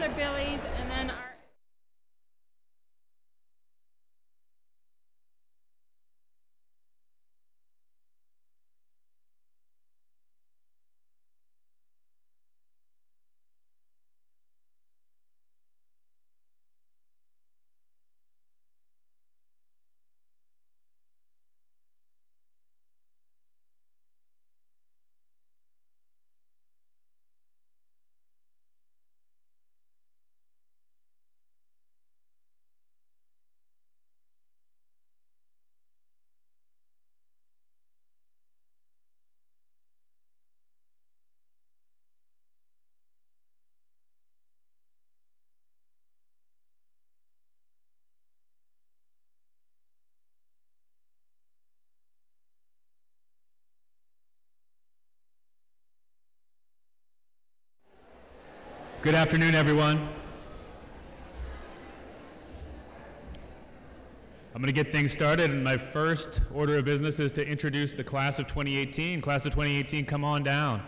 are Billy's, and then our Good afternoon, everyone. I'm going to get things started, and my first order of business is to introduce the class of 2018. Class of 2018, come on down.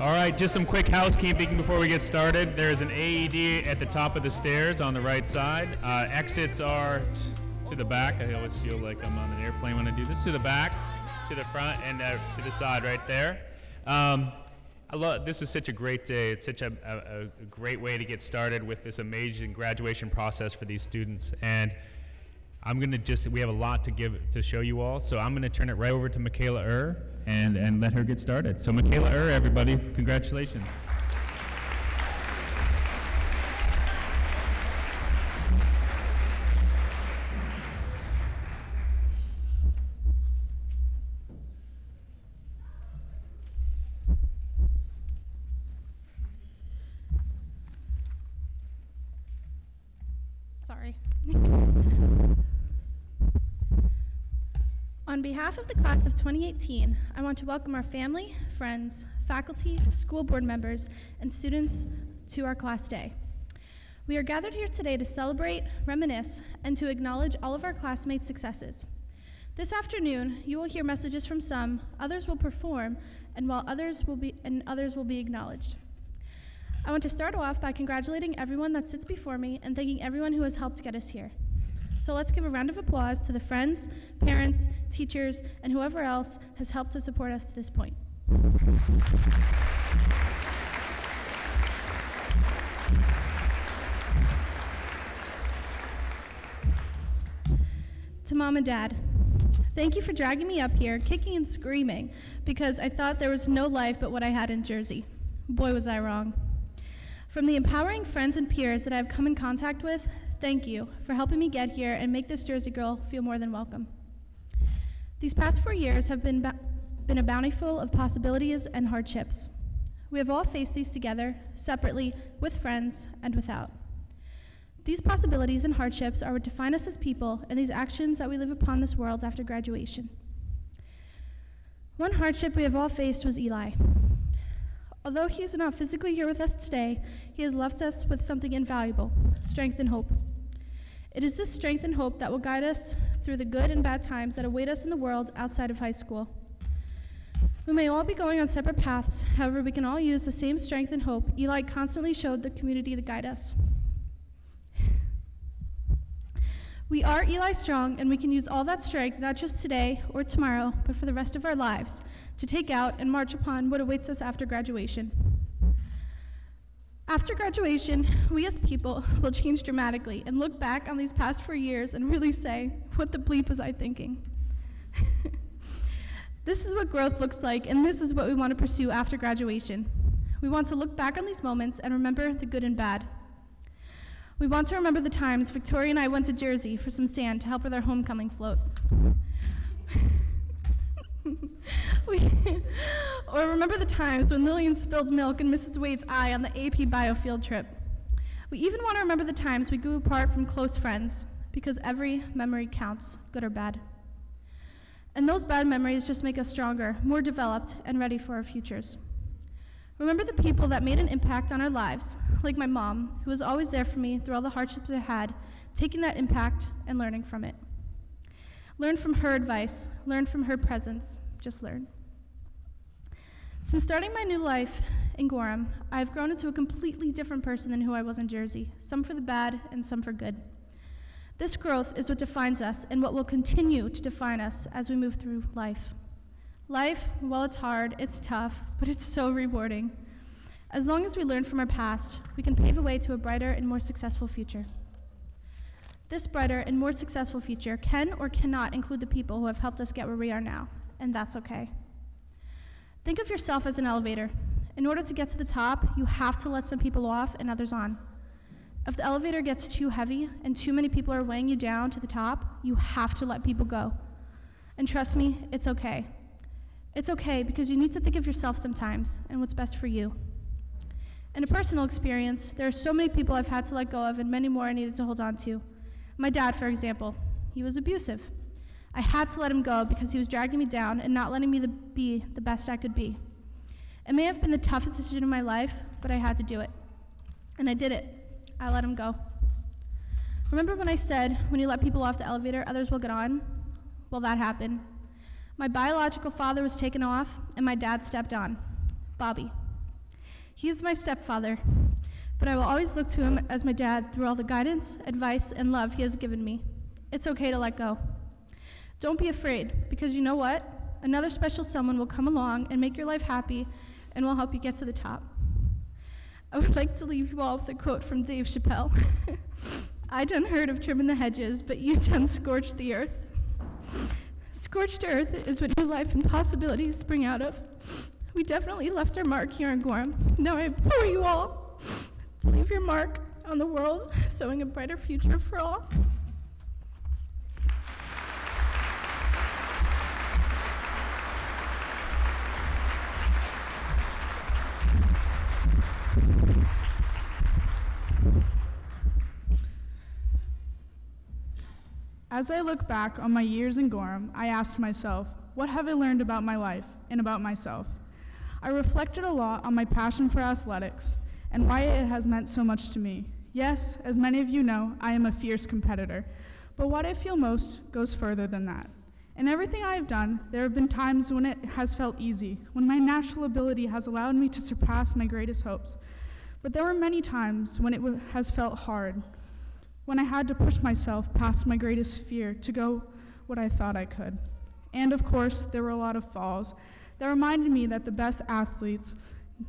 All right, just some quick housekeeping before we get started. There's an AED at the top of the stairs on the right side. Exits are to the back. I always feel like I'm on an airplane when I do this. To the back, to the front, and to the side right there. This is such a great day. It's such a great way to get started with this amazing graduation process for these students. And I'm going to we have a lot to show you all, so I'm going to turn it right over to Michaela and let her get started. So Michaela everybody, congratulations. Sorry. On behalf of the class of 2018, I want to welcome our family, friends, faculty, school board members, and students to our class day. We are gathered here today to celebrate, reminisce, and to acknowledge all of our classmates' successes. This afternoon, you will hear messages from some, others will perform, and others will be acknowledged. I want to start off by congratulating everyone that sits before me and thanking everyone who has helped get us here. So let's give a round of applause to the friends, parents, teachers, and whoever else has helped to support us to this point. To Mom and Dad, thank you for dragging me up here, kicking and screaming, because I thought there was no life but what I had in Jersey. Boy, was I wrong. From the empowering friends and peers that I've come in contact with, thank you for helping me get here and make this Jersey girl feel more than welcome. These past 4 years have been a bountiful of possibilities and hardships. We have all faced these together, separately, with friends, and without. These possibilities and hardships are what define us as people and these actions that we live upon this world after graduation. One hardship we have all faced was Eli. Although he is not physically here with us today, he has left us with something invaluable, strength and hope. It is this strength and hope that will guide us through the good and bad times that await us in the world outside of high school. We may all be going on separate paths, however, we can all use the same strength and hope Eli constantly showed the community to guide us. We are Eli Strong, and we can use all that strength, not just today or tomorrow, but for the rest of our lives, to take out and march upon what awaits us after graduation. After graduation, we as people will change dramatically and look back on these past 4 years and really say, what the bleep was I thinking? This is what growth looks like, and this is what we want to pursue after graduation. We want to look back on these moments and remember the good and bad. We want to remember the times Victoria and I went to Jersey for some sand to help with our homecoming float. Or remember the times when Lillian spilled milk in Mrs. Wade's eye on the AP Bio field trip. We even want to remember the times we grew apart from close friends, because every memory counts, good or bad. And those bad memories just make us stronger, more developed, and ready for our futures. Remember the people that made an impact on our lives, like my mom, who was always there for me through all the hardships I had, taking that impact and learning from it. Learn from her advice, learn from her presence, just learn. Since starting my new life in Gorham, I've grown into a completely different person than who I was in Jersey, some for the bad and some for good. This growth is what defines us and what will continue to define us as we move through life. Life, well, it's hard, it's tough, but it's so rewarding. As long as we learn from our past, we can pave a way to a brighter and more successful future. This brighter and more successful future can or cannot include the people who have helped us get where we are now, and that's okay. Think of yourself as an elevator. In order to get to the top, you have to let some people off and others on. If the elevator gets too heavy and too many people are weighing you down to the top, you have to let people go. And trust me, it's okay. It's okay because you need to think of yourself sometimes and what's best for you. In a personal experience, there are so many people I've had to let go of and many more I needed to hold on to. My dad, for example, he was abusive. I had to let him go because he was dragging me down and not letting me be the best I could be. It may have been the toughest decision of my life, but I had to do it. And I did it. I let him go. Remember when I said, when you let people off the elevator, others will get on? Well, that happened. My biological father was taken off, and my dad stepped on. Bobby. He is my stepfather, but I will always look to him as my dad through all the guidance, advice, and love he has given me. It's okay to let go. Don't be afraid, because you know what? Another special someone will come along and make your life happy and will help you get to the top. I would like to leave you all with a quote from Dave Chappelle. I done heard of trimming the hedges, but you done scorched the earth. Scorched earth is what new life and possibilities spring out of. We definitely left our mark here in Gorham. Now I implore you all to leave your mark on the world, sowing a brighter future for all. As I look back on my years in Gorham, I asked myself, what have I learned about my life and about myself? I reflected a lot on my passion for athletics and why it has meant so much to me. Yes, as many of you know, I am a fierce competitor, but what I feel most goes further than that. In everything I have done, there have been times when it has felt easy, when my natural ability has allowed me to surpass my greatest hopes. But there were many times when it has felt hard, when I had to push myself past my greatest fear to go what I thought I could. And of course, there were a lot of falls that reminded me that the best athletes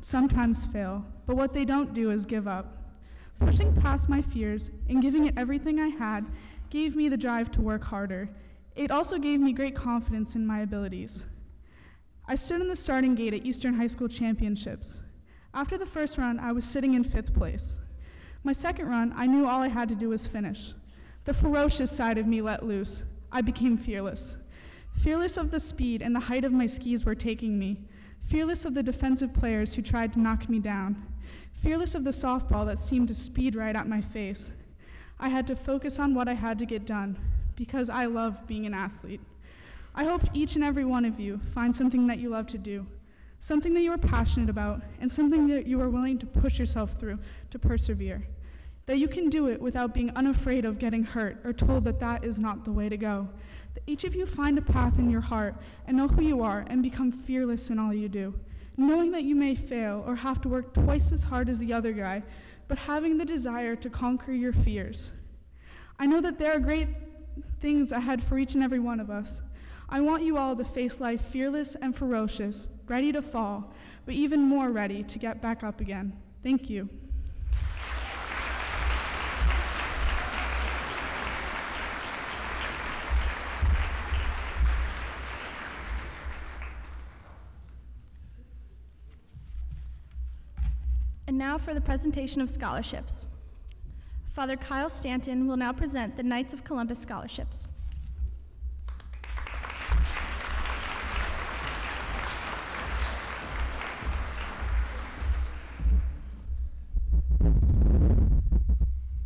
sometimes fail, but what they don't do is give up. Pushing past my fears and giving it everything I had gave me the drive to work harder. It also gave me great confidence in my abilities. I stood in the starting gate at Eastern High School Championships. After the first run, I was sitting in 5th place. My second run, I knew all I had to do was finish. The ferocious side of me let loose. I became fearless. Fearless of the speed and the height of my skis were taking me. Fearless of the defensive players who tried to knock me down. Fearless of the softball that seemed to speed right at my face. I had to focus on what I had to get done, because I love being an athlete. I hope each and every one of you find something that you love to do, something that you are passionate about, and something that you are willing to push yourself through to persevere. That you can do it without being unafraid of getting hurt or told that that is not the way to go. That each of you find a path in your heart and know who you are and become fearless in all you do. Knowing that you may fail or have to work twice as hard as the other guy, but having the desire to conquer your fears. I know that there are great things ahead for each and every one of us. I want you all to face life fearless and ferocious, ready to fall, but even more ready to get back up again. Thank you. And now for the presentation of scholarships. Father Kyle Stanton will now present the Knights of Columbus scholarships.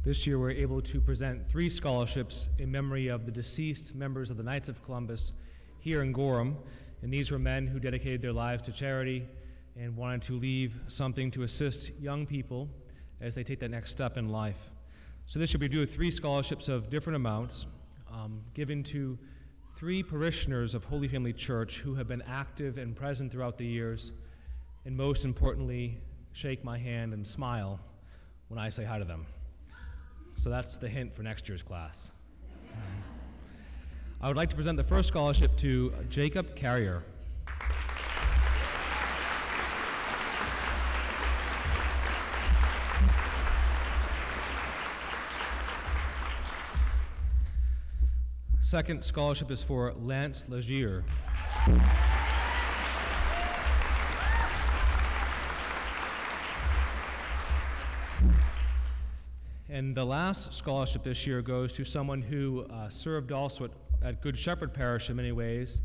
This year we're able to present 3 scholarships in memory of the deceased members of the Knights of Columbus here in Gorham, and these were men who dedicated their lives to charity and wanted to leave something to assist young people as they take that next step in life. So this year we do 3 scholarships of different amounts given to 3 parishioners of Holy Family Church who have been active and present throughout the years, and most importantly, shake my hand and smile when I say hi to them. So that's the hint for next year's class. I would like to present the first scholarship to Jacob Carrier. Second scholarship is for Lance Legier. And the last scholarship this year goes to someone who served also at Good Shepherd Parish in many ways,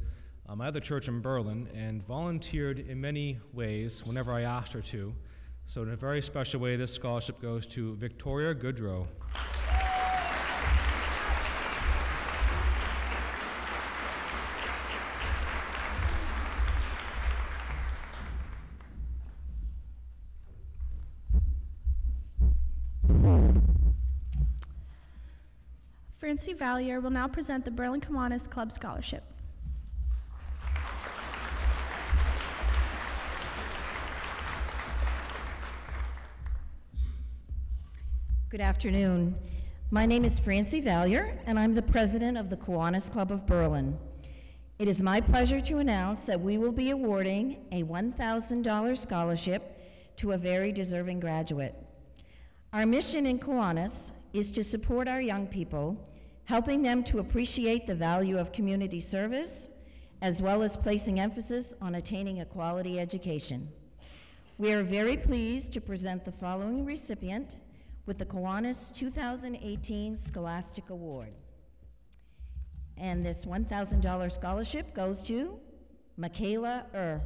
my other church in Berlin, and volunteered in many ways whenever I asked her to. So in a very special way, this scholarship goes to Victoria Goodrow. Francie Valier will now present the Berlin Kiwanis Club Scholarship. Good afternoon. My name is Francie Valier, and I'm the president of the Kiwanis Club of Berlin. It is my pleasure to announce that we will be awarding a $1,000 scholarship to a very deserving graduate. Our mission in Kiwanis is to support our young people, helping them to appreciate the value of community service, as well as placing emphasis on attaining a quality education. We are very pleased to present the following recipient with the Kiwanis 2018 Scholastic Award. And this $1,000 scholarship goes to Michaela Err.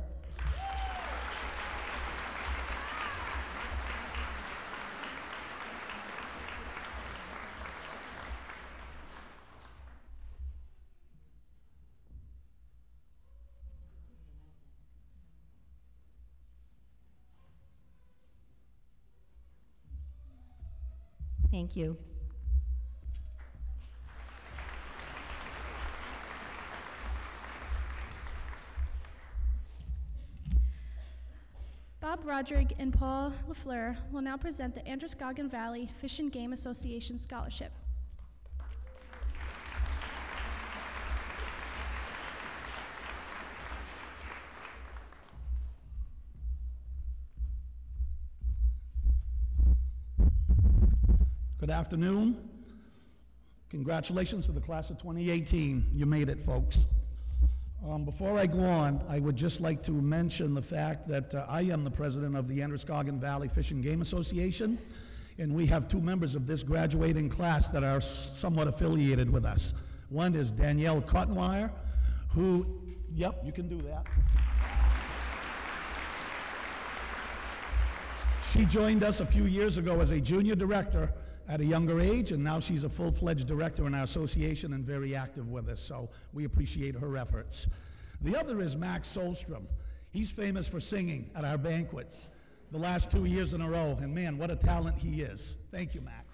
Thank you. Bob Rodrigue and Paul LaFleur will now present the Androscoggin Valley Fish and Game Association Scholarship. Good afternoon. Congratulations to the class of 2018. You made it, folks. Before I go on, I would just like to mention the fact that I am the president of the Androscoggin Valley Fish and Game Association, and we have two members of this graduating class that are somewhat affiliated with us. One is Danielle Cottonwire, who, yep, you can do that. She joined us a few years ago as a junior director at a younger age, and now she's a full-fledged director in our association and very active with us, so we appreciate her efforts. The other is Max Solstrom. He's famous for singing at our banquets the last 2 years in a row, and man, what a talent he is. Thank you, Max.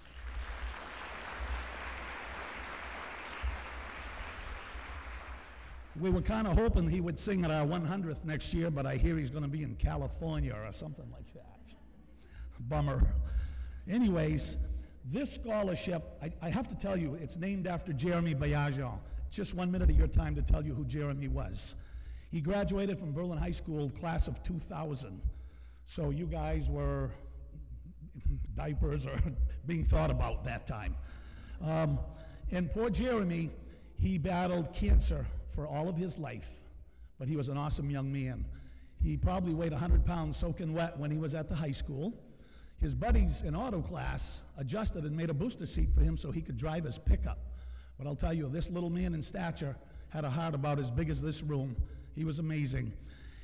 We were kind of hoping he would sing at our 100th next year, but I hear he's going to be in California or something like that. Bummer. Anyways, this scholarship, I have to tell you, it's named after Jeremy Bayajan. Just 1 minute of your time to tell you who Jeremy was. He graduated from Berlin High School, class of 2000. So you guys were diapers or being thought about that time. And poor Jeremy, he battled cancer for all of his life, but he was an awesome young man. He probably weighed 100 pounds soaking wet when he was at the high school. His buddies in auto class adjusted and made a booster seat for him so he could drive his pickup. But I'll tell you, this little man in stature had a heart about as big as this room. He was amazing.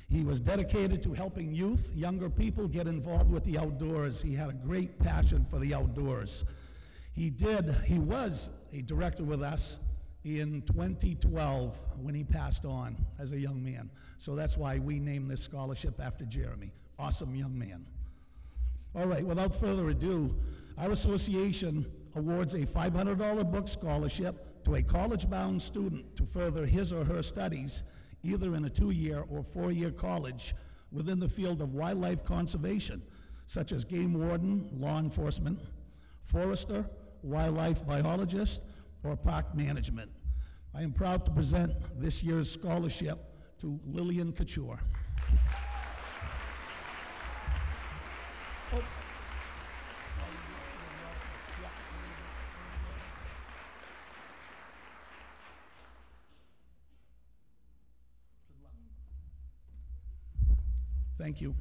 He was dedicated to helping youth, younger people get involved with the outdoors. He had a great passion for the outdoors. He was a director with us in 2012 when he passed on as a young man. So that's why we named this scholarship after Jeremy. Awesome young man. All right, without further ado, our association awards a $500 book scholarship to a college-bound student to further his or her studies, either in a 2-year or 4-year college within the field of wildlife conservation, such as game warden, law enforcement, forester, wildlife biologist, or park management. I am proud to present this year's scholarship to Lillian Couture. Oh. Thank you.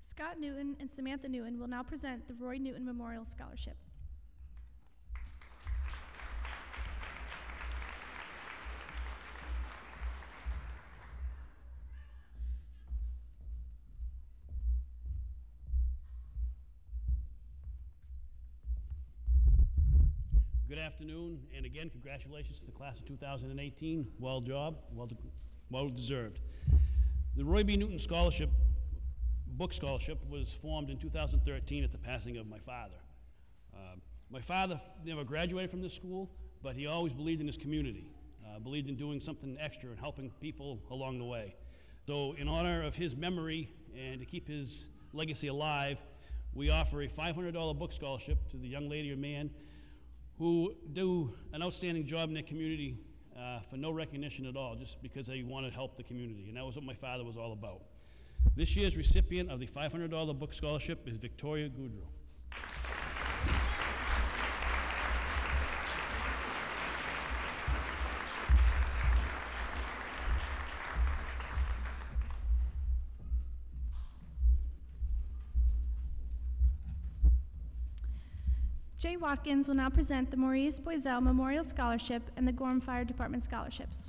Scott Newton and Samantha Newton will now present the Roy Newton Memorial Scholarship. Good afternoon, and again, congratulations to the class of 2018. Well deserved. The Roy B. Newton Scholarship, book scholarship, was formed in 2013 at the passing of my father. My father never graduated from this school, but he always believed in his community, believed in doing something extra and helping people along the way. So in honor of his memory and to keep his legacy alive, we offer a $500 book scholarship to the young lady or man who do an outstanding job in their community for no recognition at all, just because they want to help the community. And that was what my father was all about. This year's recipient of the $500 book scholarship is Victoria Goudreau. Jay Watkins will now present the Maurice Boiselle Memorial Scholarship and the Gorham Fire Department Scholarships.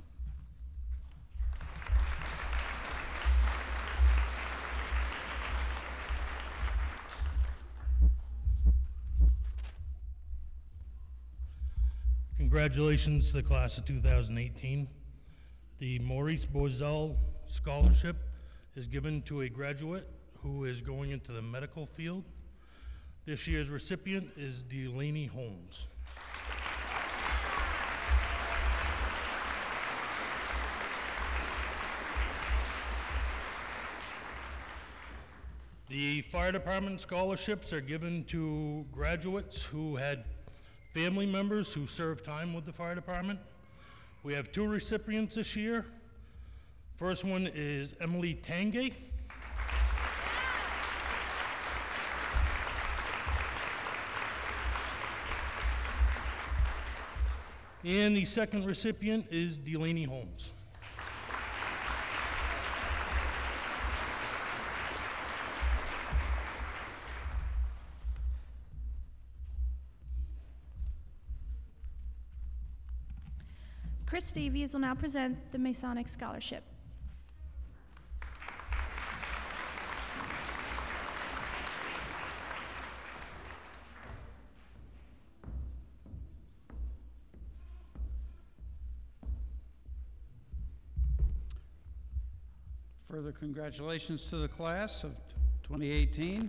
Congratulations to the class of 2018. The Maurice Boiselle Scholarship is given to a graduate who is going into the medical field. This year's recipient is Delaney Holmes. The fire department scholarships are given to graduates who had family members who serve time with the fire department. We have 2 recipients this year. First one is Emily Tange. And the second recipient is Delaney Holmes. Chris Davies will now present the Masonic Scholarship. Further congratulations to the class of 2018.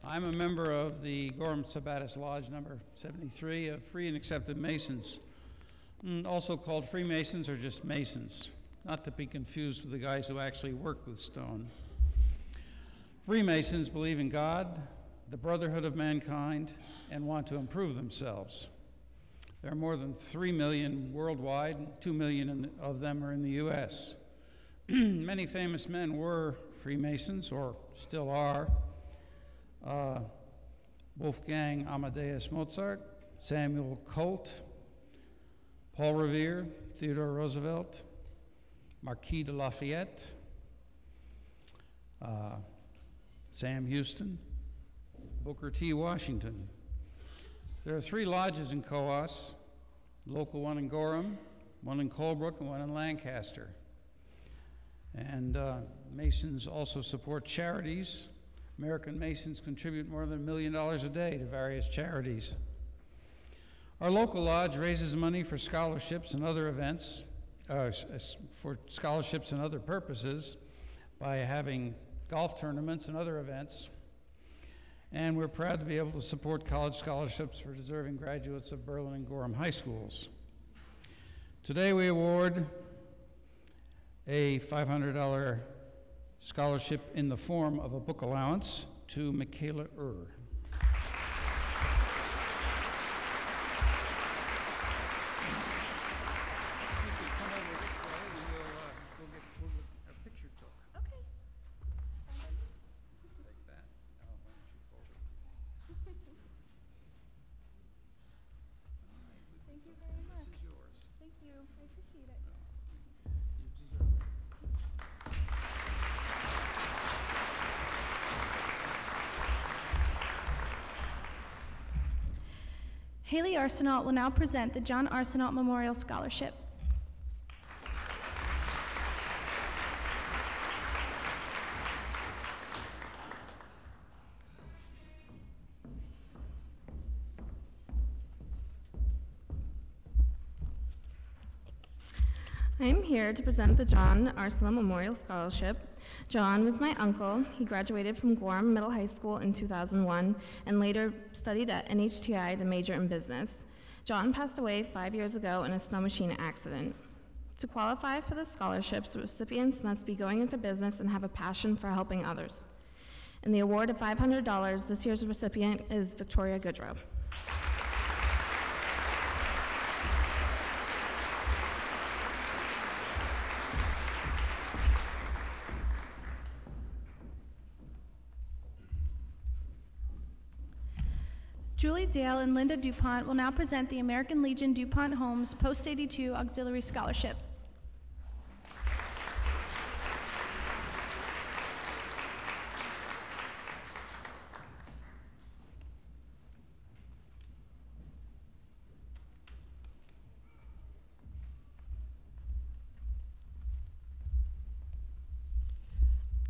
I'm a member of the Gorham Sabatis Lodge number 73 of Free and Accepted Masons, also called Freemasons or just Masons, not to be confused with the guys who actually work with stone. Freemasons believe in God, the brotherhood of mankind, and want to improve themselves. There are more than 3 million worldwide, and 2 million of them are in the U.S. Many famous men were Freemasons, or still are. Wolfgang Amadeus Mozart, Samuel Colt, Paul Revere, Theodore Roosevelt, Marquis de Lafayette, Sam Houston, Booker T. Washington. There are 3 lodges in Coas, local one in Gorham, one in Colebrook, and one in Lancaster. And Masons also support charities. American Masons contribute more than $1 million a day to various charities. Our local lodge raises money for scholarships and other events, for scholarships and other purposes by having golf tournaments and other events. And we're proud to be able to support college scholarships for deserving graduates of Berlin and Gorham high schools. Today we award a $500 scholarship in the form of a book allowance to Michaela Ur. Haley Arsenault will now present the John Arsenault Memorial Scholarship. I am here to present the John Arsenault Memorial Scholarship. John was my uncle. He graduated from Gorham Middle High School in 2001 and later studied at NHTI to major in business. John passed away 5 years ago in a snow machine accident. To qualify for the scholarships, recipients must be going into business and have a passion for helping others. In the award of $500, this year's recipient is Victoria Goodrow. Julie Dale and Linda DuPont will now present the American Legion DuPont Homes Post-82 Auxiliary Scholarship.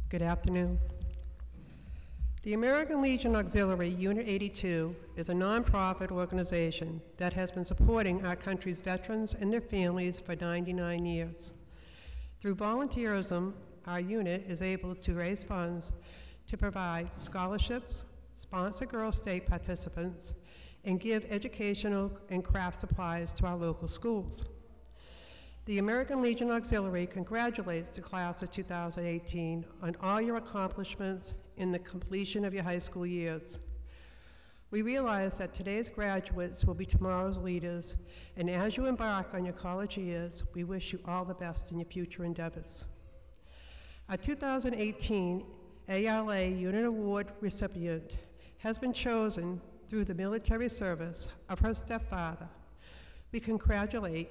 Good afternoon. The American Legion Auxiliary Unit 82 is a nonprofit organization that has been supporting our country's veterans and their families for 99 years. Through volunteerism, our unit is able to raise funds to provide scholarships, sponsor Girl State participants, and give educational and craft supplies to our local schools. The American Legion Auxiliary congratulates the class of 2018 on all your accomplishments in the completion of your high school years. We realize that today's graduates will be tomorrow's leaders, and as you embark on your college years, we wish you all the best in your future endeavors. Our 2018 ALA Unit Award recipient has been chosen through the military service of her stepfather. We congratulate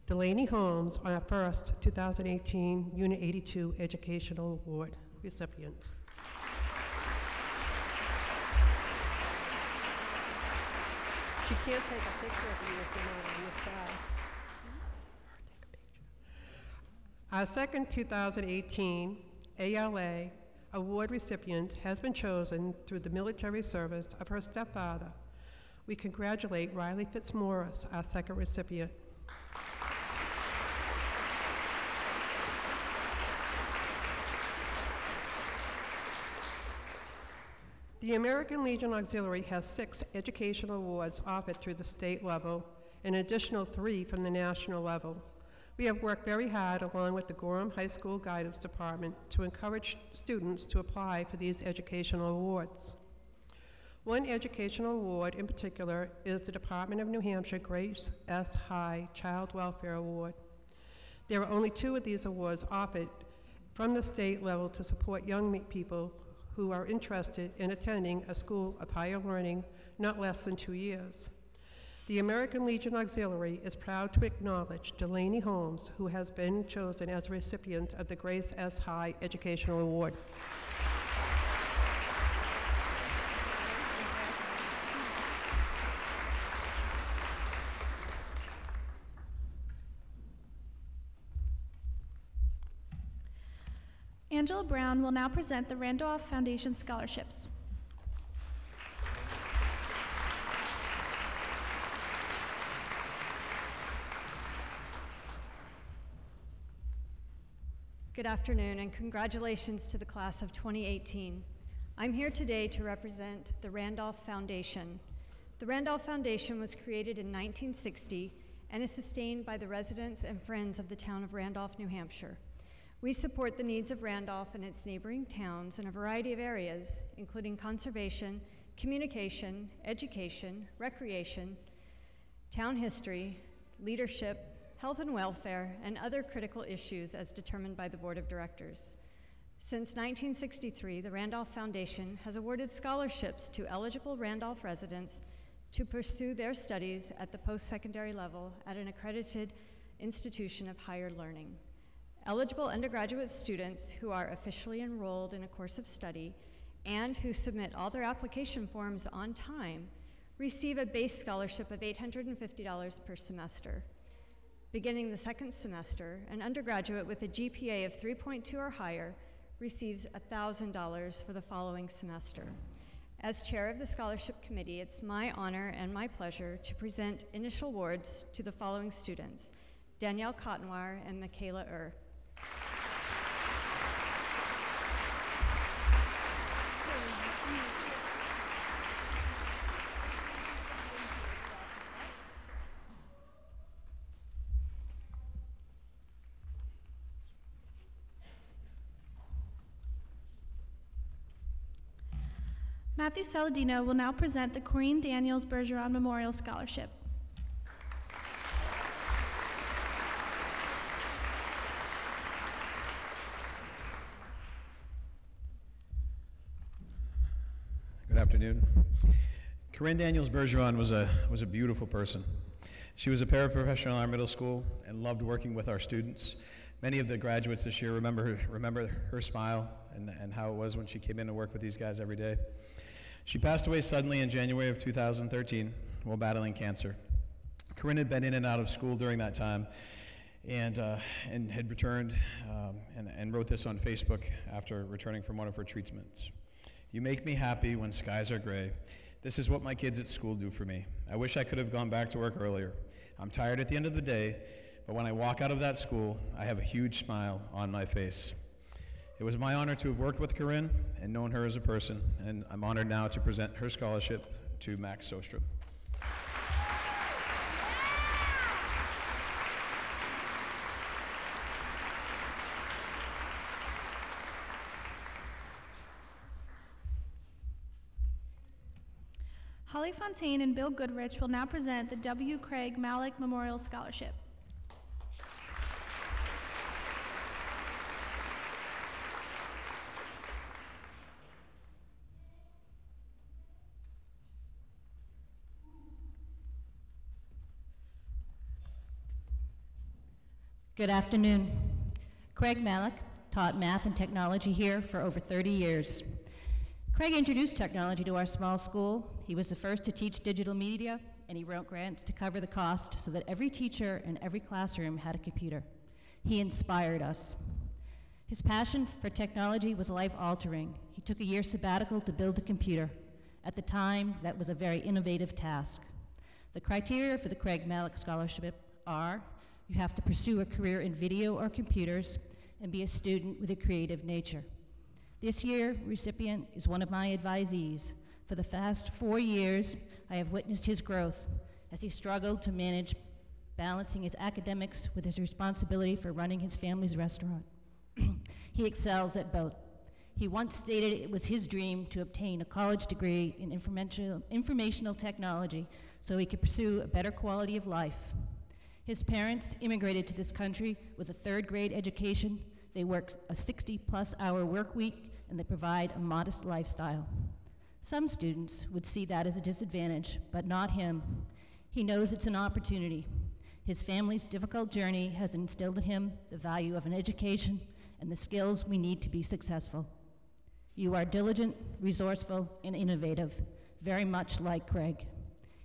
Delaney Holmes on our first 2018 Unit 82 Educational Award recipient. She can't take a picture of you if you're not on this side. Our second 2018 ALA Award recipient has been chosen through the military service of her stepfather. We congratulate Riley Fitzmaurice, our second recipient. The American Legion Auxiliary has 6 educational awards offered through the state level, and an additional 3 from the national level. We have worked very hard along with the Gorham High School Guidance Department to encourage students to apply for these educational awards. One educational award in particular is the Department of New Hampshire Grace S. High Child Welfare Award. There are only 2 of these awards offered from the state level to support young people who are interested in attending a school of higher learning not less than 2 years. The American Legion Auxiliary is proud to acknowledge Delaney Holmes, who has been chosen as a recipient of the Grace S. High Educational Award. Angela Brown will now present the Randolph Foundation Scholarships. Good afternoon and congratulations to the class of 2018. I'm here today to represent the Randolph Foundation. The Randolph Foundation was created in 1960 and is sustained by the residents and friends of the town of Randolph, New Hampshire. We support the needs of Randolph and its neighboring towns in a variety of areas, including conservation, communication, education, recreation, town history, leadership, health and welfare, and other critical issues as determined by the Board of Directors. Since 1963, the Randolph Foundation has awarded scholarships to eligible Randolph residents to pursue their studies at the post-secondary level at an accredited institution of higher learning. Eligible undergraduate students who are officially enrolled in a course of study and who submit all their application forms on time receive a base scholarship of $850 per semester. Beginning the second semester, an undergraduate with a GPA of 3.2 or higher receives $1,000 for the following semester. As chair of the scholarship committee, it's my honor and my pleasure to present initial awards to the following students: Danielle Cottonwire and Michaela Ur. Matthew Saladino will now present the Corrine Daniels Bergeron Memorial Scholarship. Good afternoon. Corinne Daniels Bergeron was a beautiful person. She was a paraprofessional in our middle school and loved working with our students. Many of the graduates this year remember her smile and how it was when she came in to work with these guys every day. She passed away suddenly in January of 2013 while battling cancer. Corinne had been in and out of school during that time and had returned and wrote this on Facebook after returning from one of her treatments. "You make me happy when skies are gray. This is what my kids at school do for me. I wish I could have gone back to work earlier. I'm tired at the end of the day, but when I walk out of that school, I have a huge smile on my face." It was my honor to have worked with Corinne and known her as a person, and I'm honored now to present her scholarship to Max Sostrom. Holly Fontaine and Bill Goodrich will now present the W. Craig Malek Memorial Scholarship. Good afternoon. Craig Malek taught math and technology here for over 30 years. Craig introduced technology to our small school. He was the first to teach digital media, and he wrote grants to cover the cost so that every teacher in every classroom had a computer. He inspired us. His passion for technology was life-altering. He took a year sabbatical to build a computer. At the time, that was a very innovative task. The criteria for the Craig Malek Scholarship are: you have to pursue a career in video or computers and be a student with a creative nature. This year, recipient is one of my advisees. For the past 4 years, I have witnessed his growth as he struggled to manage balancing his academics with his responsibility for running his family's restaurant. He excels at both. He once stated it was his dream to obtain a college degree in informational technology so he could pursue a better quality of life. His parents immigrated to this country with a third-grade education. They work a 60-plus hour work week, and they provide a modest lifestyle. Some students would see that as a disadvantage, but not him. He knows it's an opportunity. His family's difficult journey has instilled in him the value of an education and the skills we need to be successful. You are diligent, resourceful, and innovative, very much like Craig.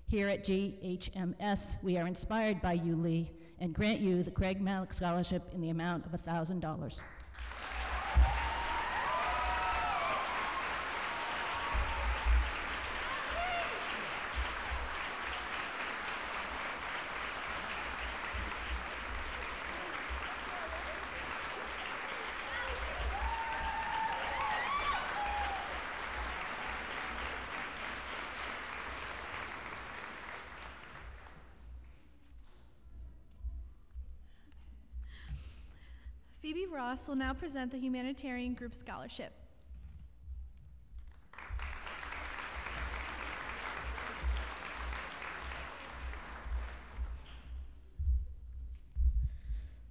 Here at GHMS, we are inspired by you, Lee, and grant you the Craig Malek Scholarship in the amount of $1,000. Phoebe Ross will now present the Humanitarian Group Scholarship.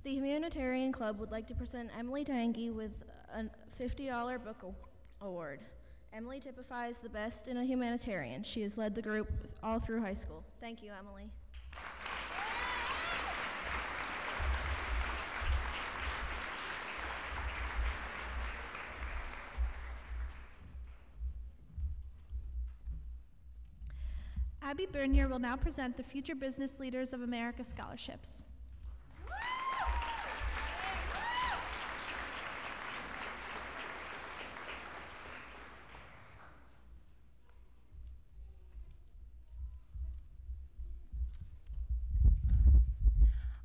The Humanitarian Club would like to present Emily Tangy with a $50 book award. Emily typifies the best in a humanitarian. She has led the group all through high school. Thank you, Emily. Abby Bernier will now present the Future Business Leaders of America Scholarships.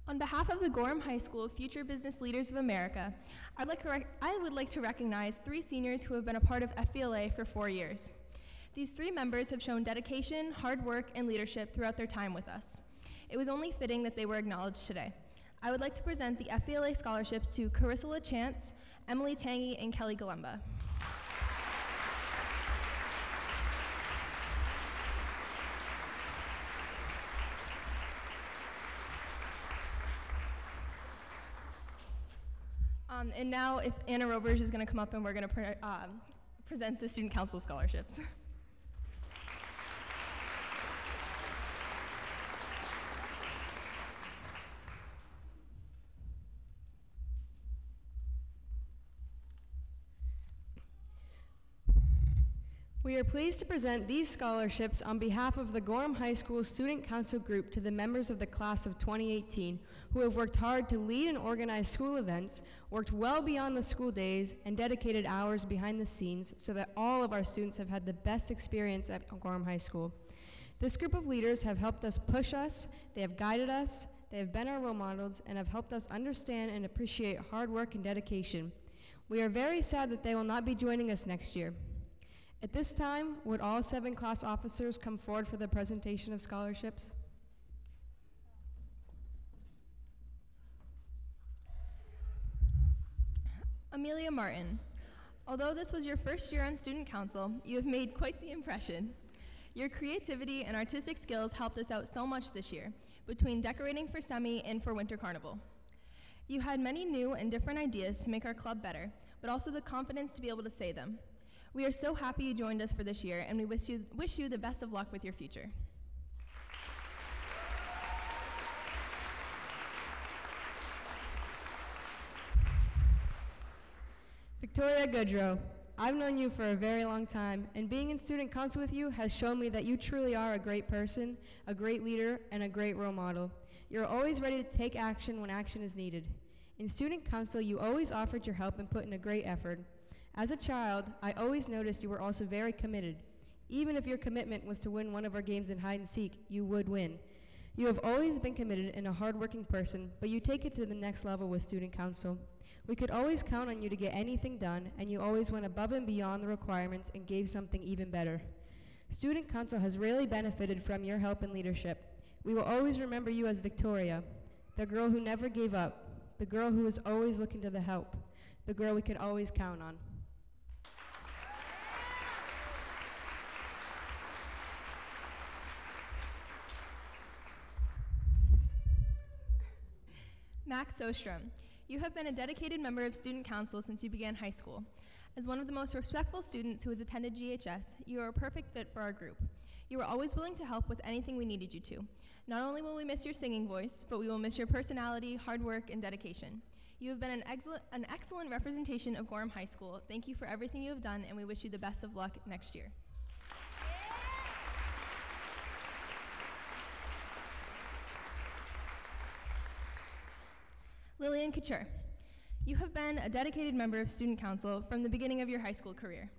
On behalf of the Gorham High School Future Business Leaders of America, I would like to recognize 3 seniors who have been a part of FBLA for 4 years. These 3 members have shown dedication, hard work, and leadership throughout their time with us. It was only fitting that they were acknowledged today. I would like to present the FBLA scholarships to Carissa LaChance, Emily Tangy, and Kelly Galemba. And now if Anna Robers is going to come up and we're going to present the Student Council scholarships. We are pleased to present these scholarships on behalf of the Gorham High School Student Council Group to the members of the class of 2018 who have worked hard to lead and organize school events, worked well beyond the school days, and dedicated hours behind the scenes so that all of our students have had the best experience at Gorham High School. This group of leaders have helped us push us, they have guided us, they have been our role models, and have helped us understand and appreciate hard work and dedication. We are very sad that they will not be joining us next year. At this time, would all 7 class officers come forward for the presentation of scholarships? Amelia Martin. Although this was your first year on Student Council, you have made quite the impression. Your creativity and artistic skills helped us out so much this year, between decorating for Semi and for Winter Carnival. You had many new and different ideas to make our club better, but also the confidence to be able to say them. We are so happy you joined us for this year, and we wish you the best of luck with your future. Victoria Goodrow, I've known you for a very long time, and being in student council with you has shown me that you truly are a great person, a great leader, and a great role model. You're always ready to take action when action is needed. In student council, you always offered your help and put in a great effort. As a child, I always noticed you were also very committed. Even if your commitment was to win one of our games in hide and seek, you would win. You have always been committed and a hardworking person, but you take it to the next level with student council. We could always count on you to get anything done, and you always went above and beyond the requirements and gave something even better. Student council has really benefited from your help and leadership. We will always remember you as Victoria, the girl who never gave up, the girl who was always looking to the help, the girl we could always count on. Max Ostrom, you have been a dedicated member of student council since you began high school. As one of the most respectful students who has attended GHS, you are a perfect fit for our group. You were always willing to help with anything we needed you to. Not only will we miss your singing voice, but we will miss your personality, hard work, and dedication. You have been an excellent representation of Gorham High School. Thank you for everything you have done, and we wish you the best of luck next year. Lillian Couture, you have been a dedicated member of student council from the beginning of your high school career.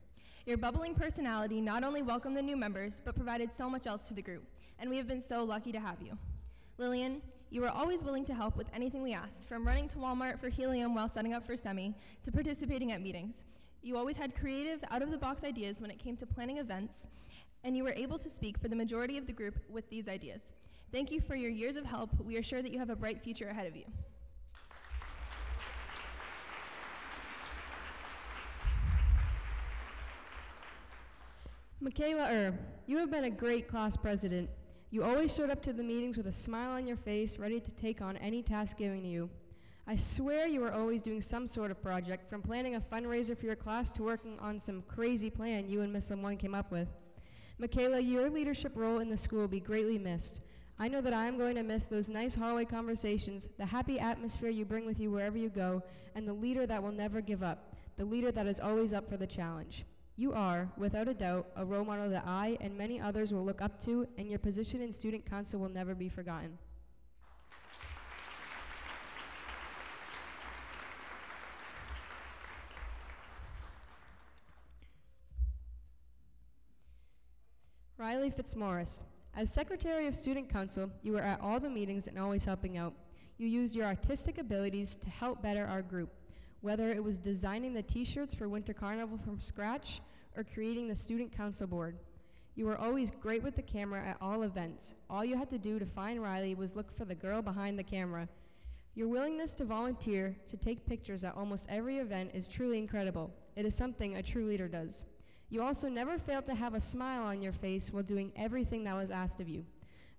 Your bubbling personality not only welcomed the new members, but provided so much else to the group, and we have been so lucky to have you. Lillian, you were always willing to help with anything we asked, from running to Walmart for helium while setting up for Semi, to participating at meetings. You always had creative, out-of-the-box ideas when it came to planning events, and you were able to speak for the majority of the group with these ideas. Thank you for your years of help. We are sure that you have a bright future ahead of you. Michaela you have been a great class president. You always showed up to the meetings with a smile on your face, ready to take on any task given to you. I swear you were always doing some sort of project, from planning a fundraiser for your class to working on some crazy plan you and Miss Lemoyne came up with. Michaela, your leadership role in the school will be greatly missed. I know that I am going to miss those nice hallway conversations, the happy atmosphere you bring with you wherever you go, and the leader that will never give up, the leader that is always up for the challenge. You are, without a doubt, a role model that I and many others will look up to, and your position in student council will never be forgotten. Riley Fitzmaurice, as Secretary of Student Council, you were at all the meetings and always helping out. You used your artistic abilities to help better our group, whether it was designing the t-shirts for Winter Carnival from scratch or creating the Student Council board. You were always great with the camera at all events. All you had to do to find Riley was look for the girl behind the camera. Your willingness to volunteer to take pictures at almost every event is truly incredible. It is something a true leader does. You also never failed to have a smile on your face while doing everything that was asked of you.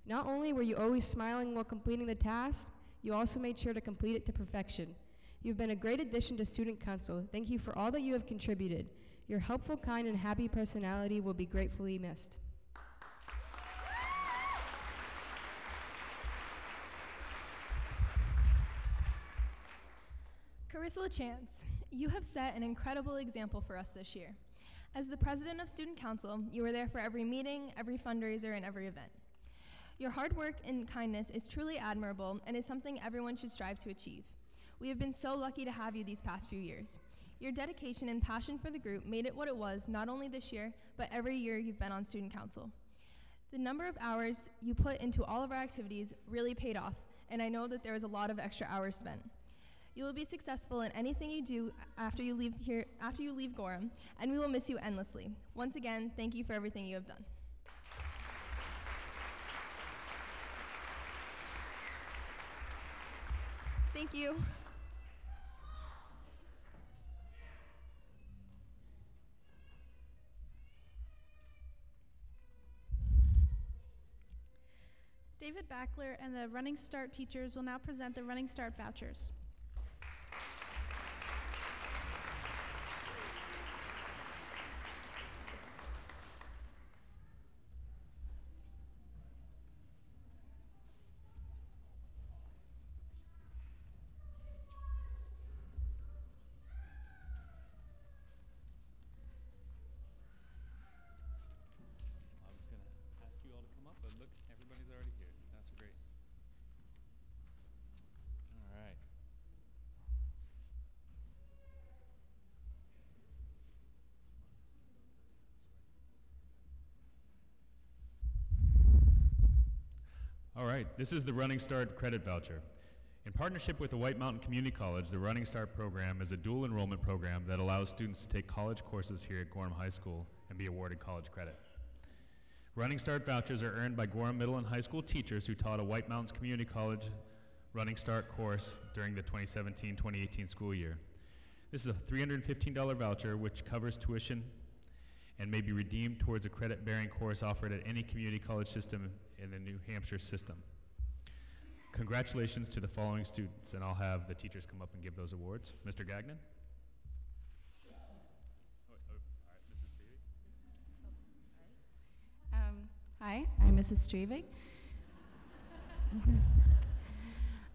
Not only were you always smiling while completing the task, you also made sure to complete it to perfection. You've been a great addition to Student Council. Thank you for all that you have contributed. Your helpful, kind, and happy personality will be gratefully missed. Carissa LaChance, you have set an incredible example for us this year. As the president of Student Council, you were there for every meeting, every fundraiser, and every event. Your hard work and kindness is truly admirable and is something everyone should strive to achieve. We have been so lucky to have you these past few years. Your dedication and passion for the group made it what it was, not only this year, but every year you've been on Student Council. The number of hours you put into all of our activities really paid off, and I know that there was a lot of extra hours spent. You will be successful in anything you do after you leave Gorham, and we will miss you endlessly. Once again, thank you for everything you have done. Thank you. David Backler and the Running Start teachers will now present the Running Start vouchers. I was going to ask you all to come up, but look, everybody's already here. That's great. All right. All right, this is the Running Start credit voucher. In partnership with the White Mountain Community College, the Running Start program is a dual enrollment program that allows students to take college courses here at Gorham High School and be awarded college credit. Running Start vouchers are earned by Gorham Middle and High School teachers who taught a White Mountains Community College Running Start course during the 2017-2018 school year. This is a $315 voucher which covers tuition and may be redeemed towards a credit-bearing course offered at any community college system in the New Hampshire system. Congratulations to the following students, and I'll have the teachers come up and give those awards. Mr. Gagnon? All right, Mrs. Stevie. Hi, I'm Mrs. Strevig.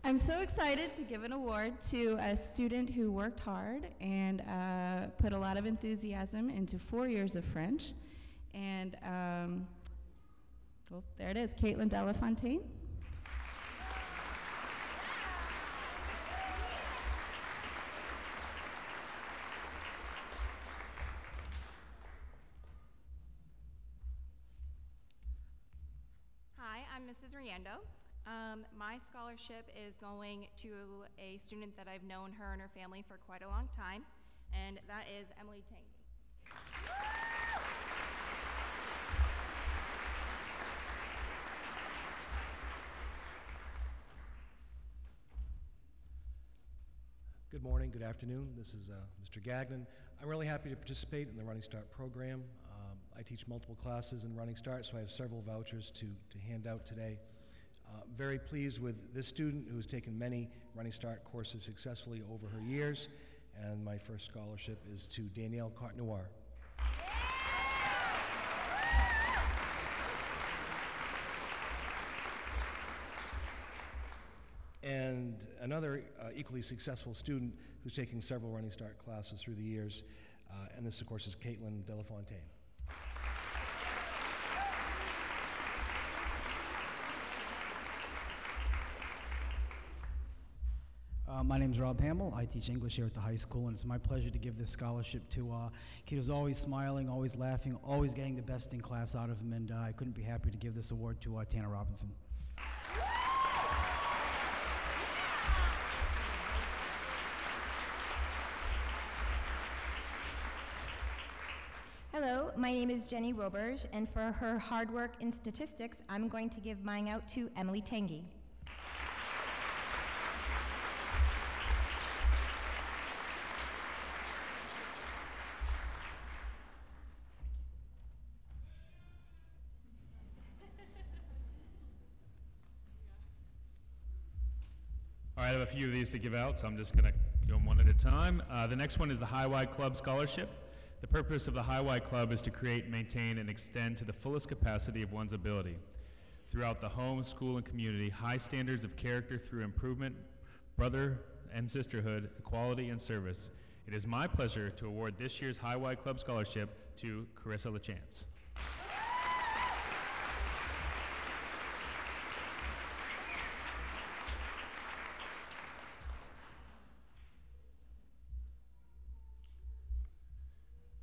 I'm so excited to give an award to a student who worked hard and put a lot of enthusiasm into 4 years of French. And well, there it is, Caitlin Delafontaine. Hi, I'm Mrs. Riendo. My scholarship is going to a student that I've known her and her family for quite a long time, and that is Emily Tangy. Good morning, good afternoon. This is Mr. Gagnon. I'm really happy to participate in the Running Start program. I teach multiple classes in Running Start, so I have several vouchers to hand out today. Very pleased with this student who has taken many Running Start courses successfully over her years, and my first scholarship is to Danielle Cotnoir. And another equally successful student who's taking several Running Start classes through the years, and this, of course, is Caitlin Delafontaine. My name is Rob Hamill. I teach English here at the high school, and it's my pleasure to give this scholarship to a kid who's always smiling, always laughing, always getting the best in class out of him, and I couldn't be happier to give this award to Tanner Robinson. Hello, my name is Jenny Roberge, and for her hard work in statistics, I'm going to give mine out to Emily Tangy. All right, I have a few of these to give out, so I'm just going to do them one at a time. The next one is the High Y Club Scholarship. The purpose of the High Y Club is to create, maintain, and extend to the fullest capacity of one's ability. Throughout the home, school, and community, high standards of character through improvement, brother and sisterhood, equality, and service. It is my pleasure to award this year's High Y Club Scholarship to Carissa LaChance.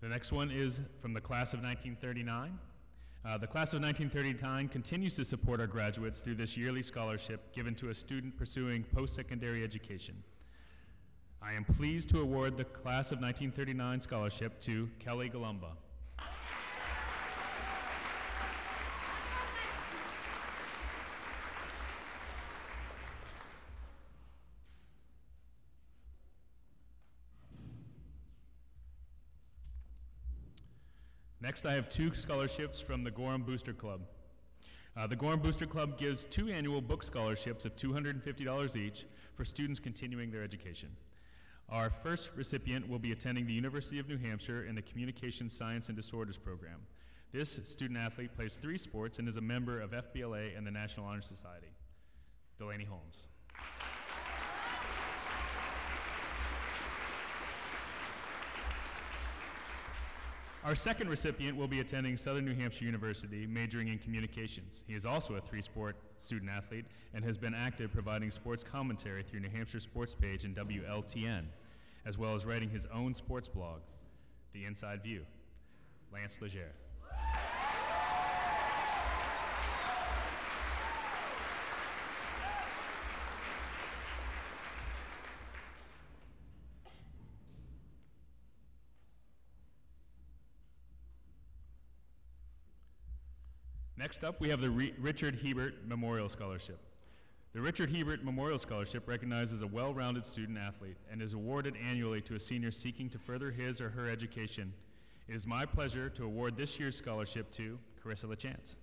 The next one is from the class of 1939. The class of 1939 continues to support our graduates through this yearly scholarship given to a student pursuing post-secondary education. I am pleased to award the class of 1939 scholarship to Kelly Galumba. Next, I have two scholarships from the Gorham Booster Club. The Gorham Booster Club gives 2 annual book scholarships of $250 each for students continuing their education. Our first recipient will be attending the University of New Hampshire in the Communication Science and Disorders program. This student athlete plays 3 sports and is a member of FBLA and the National Honor Society. Delaney Holmes. Our second recipient will be attending Southern New Hampshire University, majoring in communications. He is also a 3-sport student athlete and has been active providing sports commentary through New Hampshire Sports Page and WLTN, as well as writing his own sports blog, The Inside View. Lance Legere. Next up, we have the Richard Hebert Memorial Scholarship. The Richard Hebert Memorial Scholarship recognizes a well-rounded student athlete and is awarded annually to a senior seeking to further his or her education. It is my pleasure to award this year's scholarship to Carissa LaChance.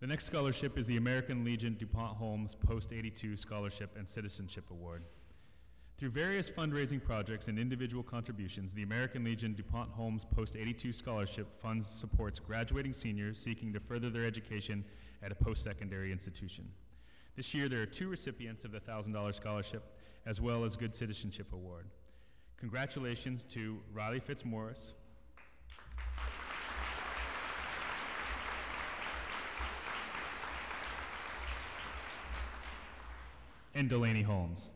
The next scholarship is the American Legion DuPont Holmes Post-82 Scholarship and Citizenship Award. Through various fundraising projects and individual contributions, the American Legion DuPont Holmes Post-82 Scholarship Fund supports graduating seniors seeking to further their education at a post-secondary institution. This year, there are 2 recipients of the $1,000 scholarship, as well as Good Citizenship Award. Congratulations to Riley Fitzmaurice, and Delaney Holmes.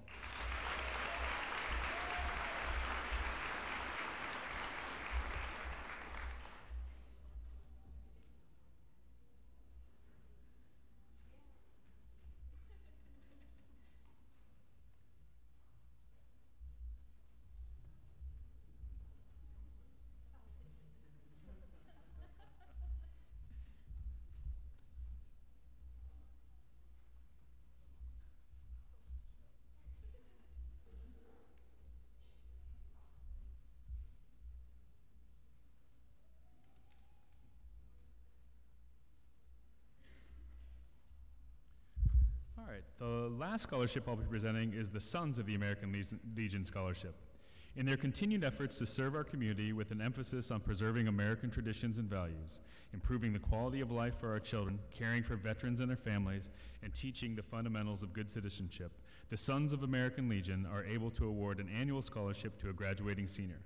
All right, the last scholarship I'll be presenting is the Sons of the American Legion Scholarship. In their continued efforts to serve our community with an emphasis on preserving American traditions and values, improving the quality of life for our children, caring for veterans and their families, and teaching the fundamentals of good citizenship, the Sons of American Legion are able to award an annual scholarship to a graduating senior.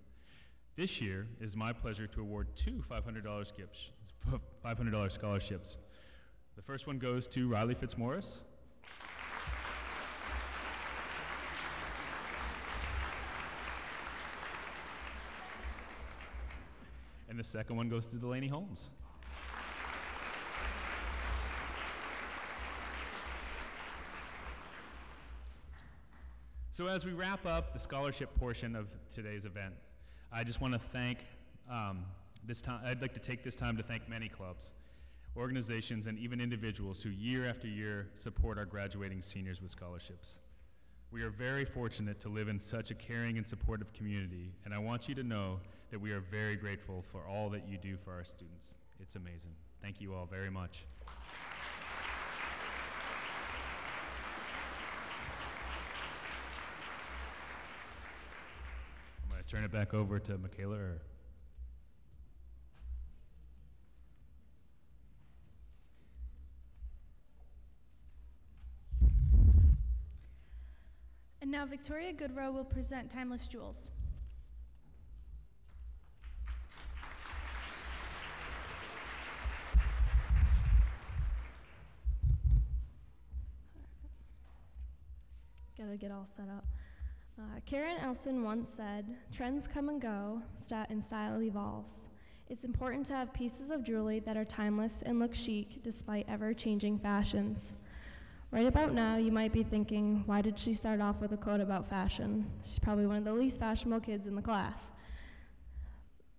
This year, it is my pleasure to award 2 $500 scholarships. The first one goes to Riley Fitzmaurice. And the second one goes to Delaney Holmes. So as we wrap up the scholarship portion of today's event, I just want to thank I'd like to take this time to thank many clubs, organizations, and even individuals who year after year support our graduating seniors with scholarships. We are very fortunate to live in such a caring and supportive community, and I want you to know that we are very grateful for all that you do for our students. It's amazing. Thank you all very much. I'm going to turn it back over to Michaela. And now Victoria Goodrow will present Timeless Jewels. Gotta get all set up. Karen Elson once said, "Trends come and go, and style evolves. It's important to have pieces of jewelry that are timeless and look chic despite ever-changing fashions." Right about now, you might be thinking, why did she start off with a quote about fashion? She's probably one of the least fashionable kids in the class.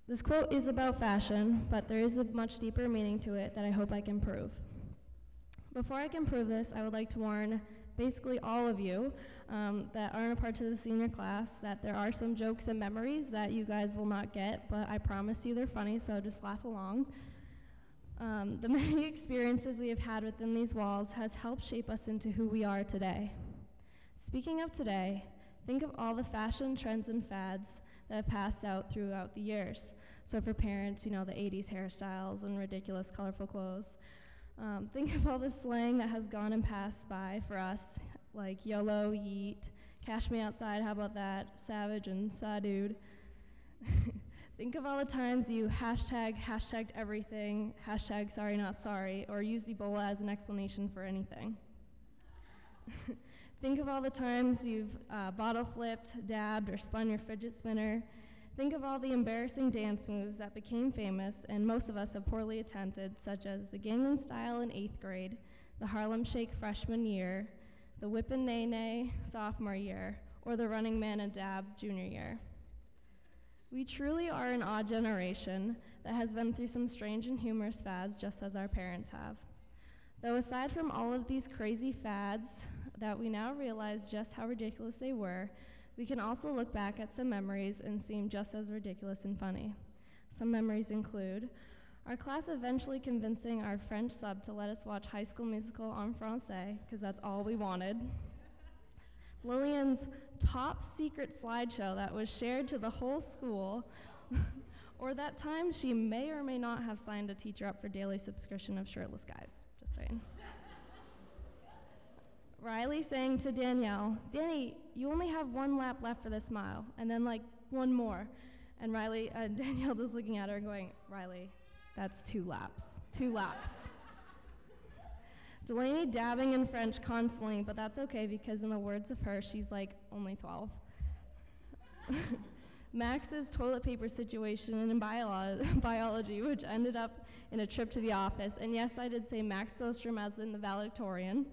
This quote is about fashion, but there is a much deeper meaning to it that I hope I can prove. Before I can prove this, I would like to warn basically all of you that aren't a part of the senior class that there are some jokes and memories that you guys will not get, but I promise you they're funny, so just laugh along. The many experiences we have had within these walls has helped shape us into who we are today. Speaking of today, think of all the fashion trends and fads that have passed out throughout the years. So for parents, you know, the 80s hairstyles and ridiculous colorful clothes. Think of all the slang that has gone and passed by for us, like YOLO, yeet, cash me outside, how about that, savage and saw dude. Think of all the times you hashtagged everything, hashtag sorry not sorry, or used Ebola as an explanation for anything. Think of all the times you've bottle flipped, dabbed, or spun your fidget spinner. Think of all the embarrassing dance moves that became famous and most of us have poorly attempted, such as the Gangnam Style in 8th grade, the Harlem Shake freshman year, the Whip and Nay Nay sophomore year, or the Running Man and Dab junior year. We truly are an odd generation that has been through some strange and humorous fads just as our parents have. Though aside from all of these crazy fads that we now realize just how ridiculous they were, we can also look back at some memories and seem just as ridiculous and funny. Some memories include our class eventually convincing our French sub to let us watch High School Musical en français, because that's all we wanted. Lillian's top secret slideshow that was shared to the whole school, or that time she may or may not have signed a teacher up for daily subscription of shirtless guys, just saying. Riley saying to Danielle, Danny, you only have 1 lap left for this mile, and then like 1 more. And Danielle just looking at her and going, Riley, that's 2 laps, 2 laps. Delaney dabbing in French constantly, but that's okay because in the words of her, she's like only 12. Max's toilet paper situation in biology, which ended up in a trip to the office. And yes, I did say Max Sostrom as in the valedictorian.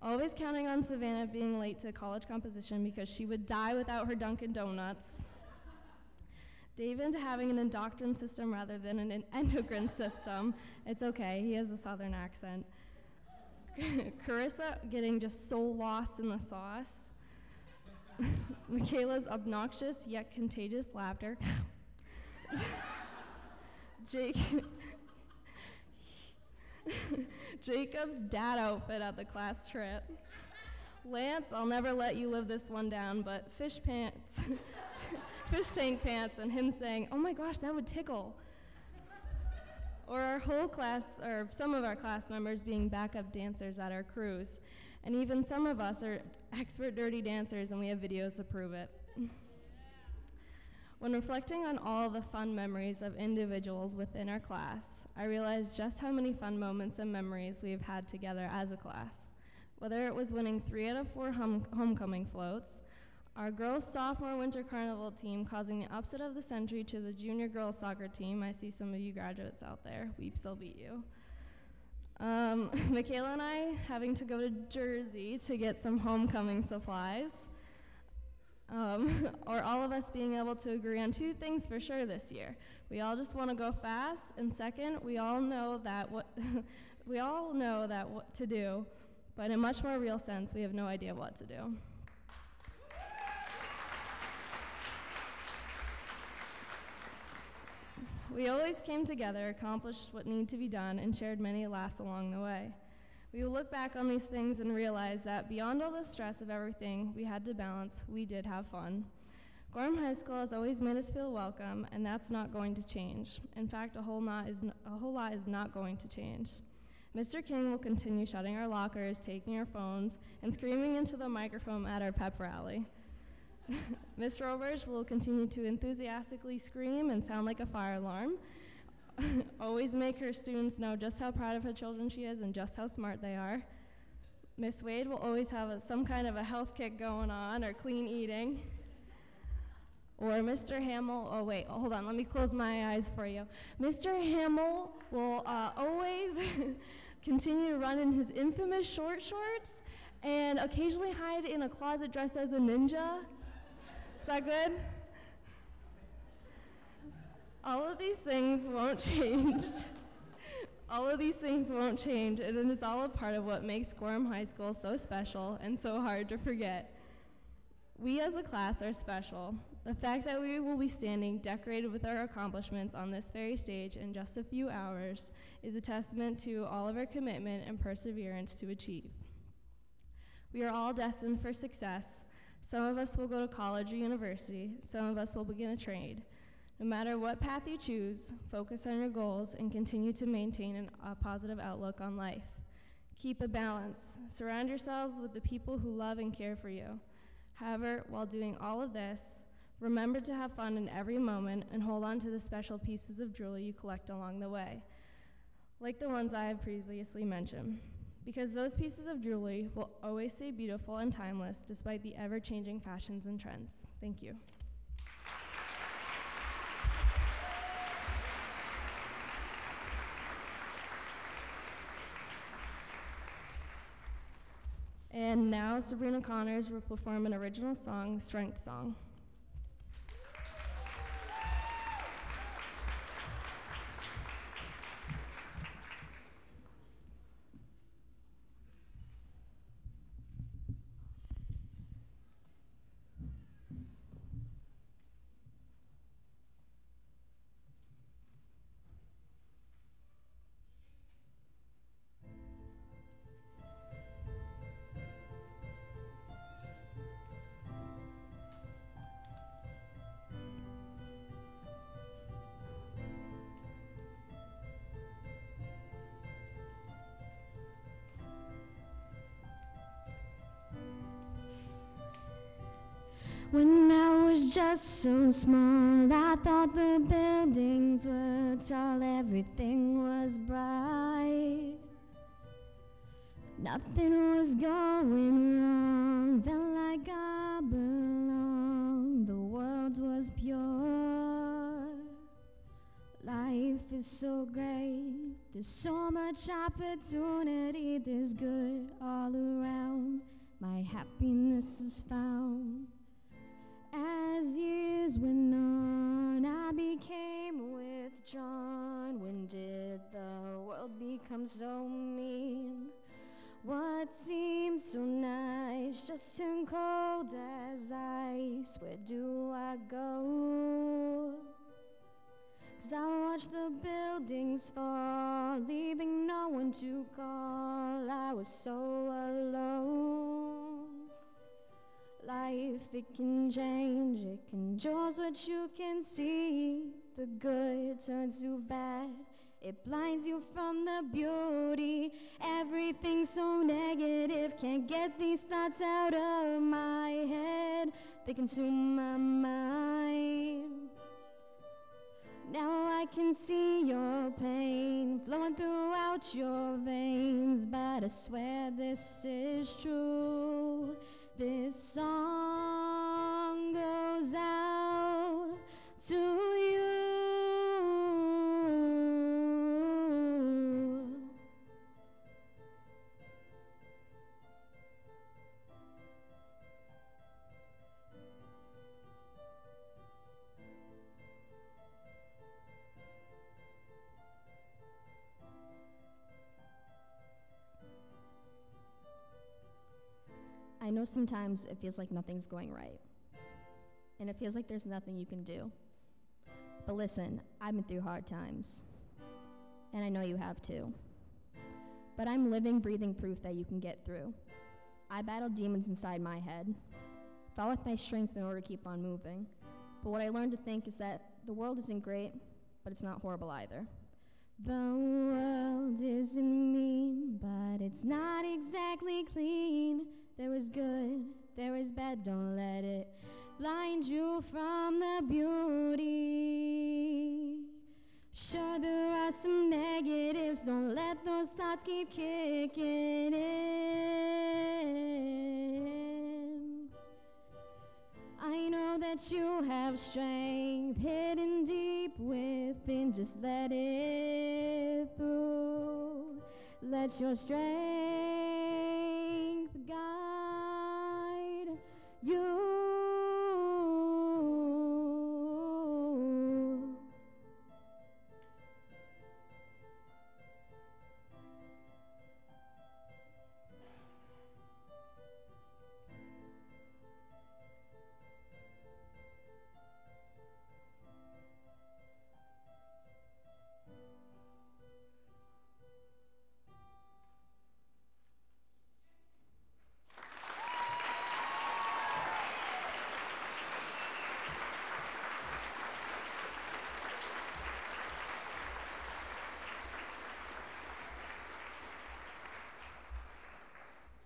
Always counting on Savannah being late to college composition because she would die without her Dunkin' Donuts. David having an endocrine system rather than an endocrine system. It's okay, he has a southern accent. Carissa getting just so lost in the sauce. Michaela's obnoxious yet contagious laughter. Jacob's dad outfit at the class trip. Lance, I'll never let you live this one down, but fish pants, fish tank pants, and him saying, oh my gosh, that would tickle. Or our whole class, or some of our class members being backup dancers at our cruise. And even some of us are expert dirty dancers and we have videos to prove it. When reflecting on all the fun memories of individuals within our class, I realized just how many fun moments and memories we have had together as a class. Whether it was winning 3 out of 4 homecoming floats, our girls' sophomore winter carnival team causing the upset of the century to the junior girls soccer team. I see some of you graduates out there. We still beat you. Michaela and I having to go to Jersey to get some homecoming supplies. Or all of us being able to agree on 2 things for sure this year. We all just want to go fast, and second, we all know that what to do, but in a much more real sense, we have no idea what to do. We always came together, accomplished what needed to be done, and shared many laughs along the way. We will look back on these things and realize that beyond all the stress of everything we had to balance, we did have fun. Gorham High School has always made us feel welcome, and that's not going to change. In fact, a whole lot is not going to change. Mr. King will continue shutting our lockers, taking our phones, and screaming into the microphone at our pep rally. Ms. Rovers will continue to enthusiastically scream and sound like a fire alarm. Always make her students know just how proud of her children she is and just how smart they are. Miss Wade will always have some kind of a health kick going on or clean eating. Or Mr. Hamill, oh wait, hold on, let me close my eyes for you. Mr. Hamill will always continue to run in his infamous short shorts, and occasionally hide in a closet dressed as a ninja. Is that good? All of these things won't change. All of these things won't change, and it is all a part of what makes Gorham High School so special and so hard to forget. We as a class are special. The fact that we will be standing decorated with our accomplishments on this very stage in just a few hours is a testament to all of our commitment and perseverance to achieve. We are all destined for success. Some of us will go to college or university. Some of us will begin a trade. No matter what path you choose, focus on your goals and continue to maintain a positive outlook on life. Keep a balance. Surround yourselves with the people who love and care for you. However, while doing all of this, remember to have fun in every moment and hold on to the special pieces of jewelry you collect along the way, like the ones I have previously mentioned, because those pieces of jewelry will always stay beautiful and timeless despite the ever-changing fashions and trends. Thank you. And now Sabrina Connors will perform an original song, Strength Song. When I was just so small, I thought the buildings were tall, everything was bright. Nothing was going wrong, felt like I belonged, the world was pure. Life is so great, there's so much opportunity, there's good all around, my happiness is found. As years went on, I became withdrawn. When did the world become so mean? What seemed so nice just turned cold as ice. Where do I go? 'Cause I watched the buildings fall, leaving no one to call. I was so alone. Life, it can change, it can choose what you can see. The good turns to bad, it blinds you from the beauty. Everything's so negative, can't get these thoughts out of my head. They consume my mind. Now I can see your pain flowing throughout your veins, but I swear this is true. This song goes out to you. I know sometimes it feels like nothing's going right, and it feels like there's nothing you can do. But listen, I've been through hard times, and I know you have too. But I'm living, breathing proof that you can get through. I battled demons inside my head, fought with my strength in order to keep on moving. But what I learned to think is that the world isn't great, but it's not horrible either. The world isn't mean, but it's not exactly clean. There is good, there is bad, don't let it blind you from the beauty. Sure, there are some negatives, don't let those thoughts keep kicking in. I know that you have strength hidden deep within, just let it through. Let your strength guide you.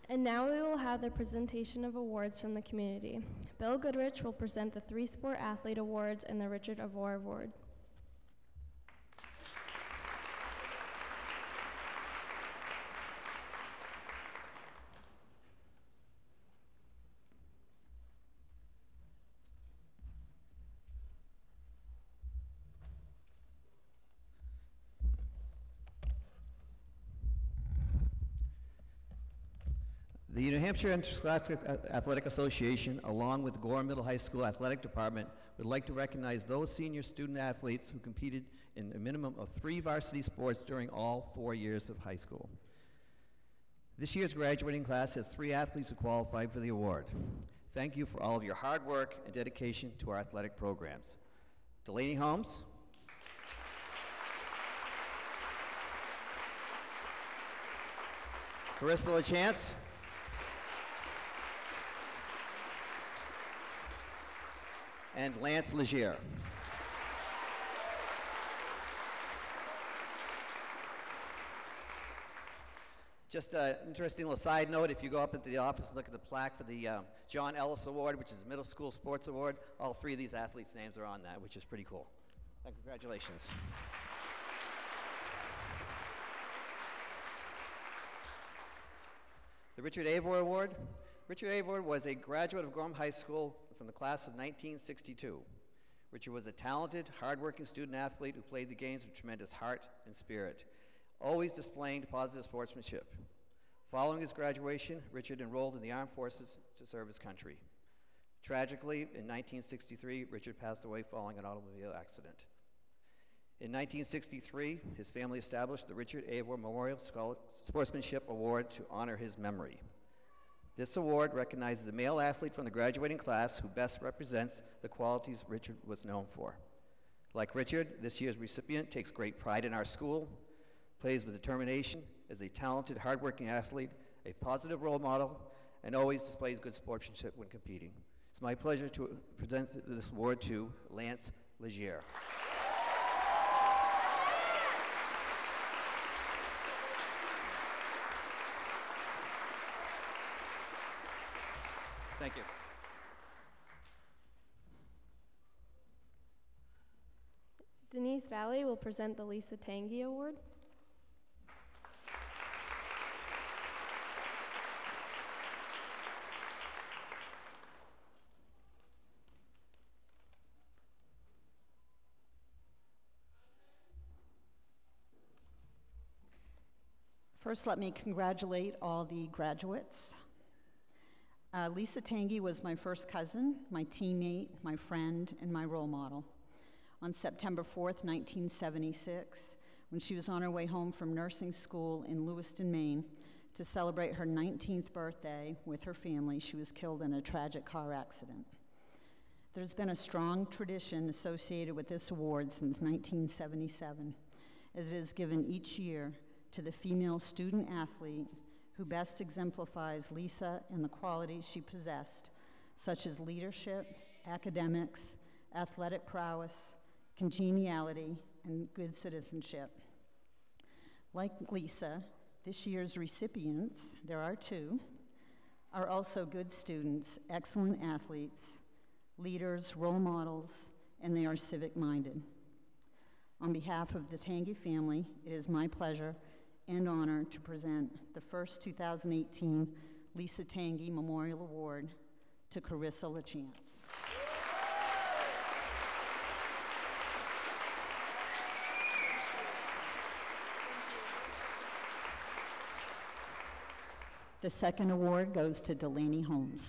And now we will have the presentation of awards from the community. Bill Goodrich will present the 3 Sport Athlete Awards and the Richard Avor Award. The New Hampshire Interscholastic Athletic Association, along with the Gorham Middle High School Athletic Department, would like to recognize those senior student athletes who competed in a minimum of 3 varsity sports during all 4 years of high school. This year's graduating class has 3 athletes who qualified for the award. Thank you for all of your hard work and dedication to our athletic programs. Delaney Holmes, Carissa LaChance, and Lance Legier. Just an interesting little side note, if you go up into the office and look at the plaque for the John Ellis Award, which is the Middle School Sports Award, all 3 of these athletes' names are on that, which is pretty cool. And congratulations. The Richard Avor Award. Richard Avor was a graduate of Gorham High School from the class of 1962. Richard was a talented, hardworking student athlete who played the games with tremendous heart and spirit, always displaying positive sportsmanship. Following his graduation, Richard enrolled in the armed forces to serve his country. Tragically, in 1963, Richard passed away following an automobile accident. In 1963, his family established the Richard Avor Memorial Sportsmanship Award to honor his memory. This award recognizes a male athlete from the graduating class who best represents the qualities Richard was known for. Like Richard, this year's recipient takes great pride in our school, plays with determination, is a talented, hardworking athlete, a positive role model, and always displays good sportsmanship when competing. It's my pleasure to present this award to Lance Legier. Thank you. Denise Valley will present the Lisa Tangi Award. First, let me congratulate all the graduates. Lisa Tangi was my first cousin, my teammate, my friend, and my role model. On September 4th, 1976, when she was on her way home from nursing school in Lewiston, Maine, to celebrate her 19th birthday with her family, she was killed in a tragic car accident. There's been a strong tradition associated with this award since 1977, as it is given each year to the female student athlete who best exemplifies Lisa and the qualities she possessed, such as leadership, academics, athletic prowess, congeniality, and good citizenship. Like Lisa, this year's recipients, there are 2, are also good students, excellent athletes, leaders, role models, and they are civic-minded. On behalf of the Tangi family, it is my pleasure and honor to present the first 2018 Lisa Tangi Memorial Award to Carissa LaChance. The second award goes to Delaney Holmes.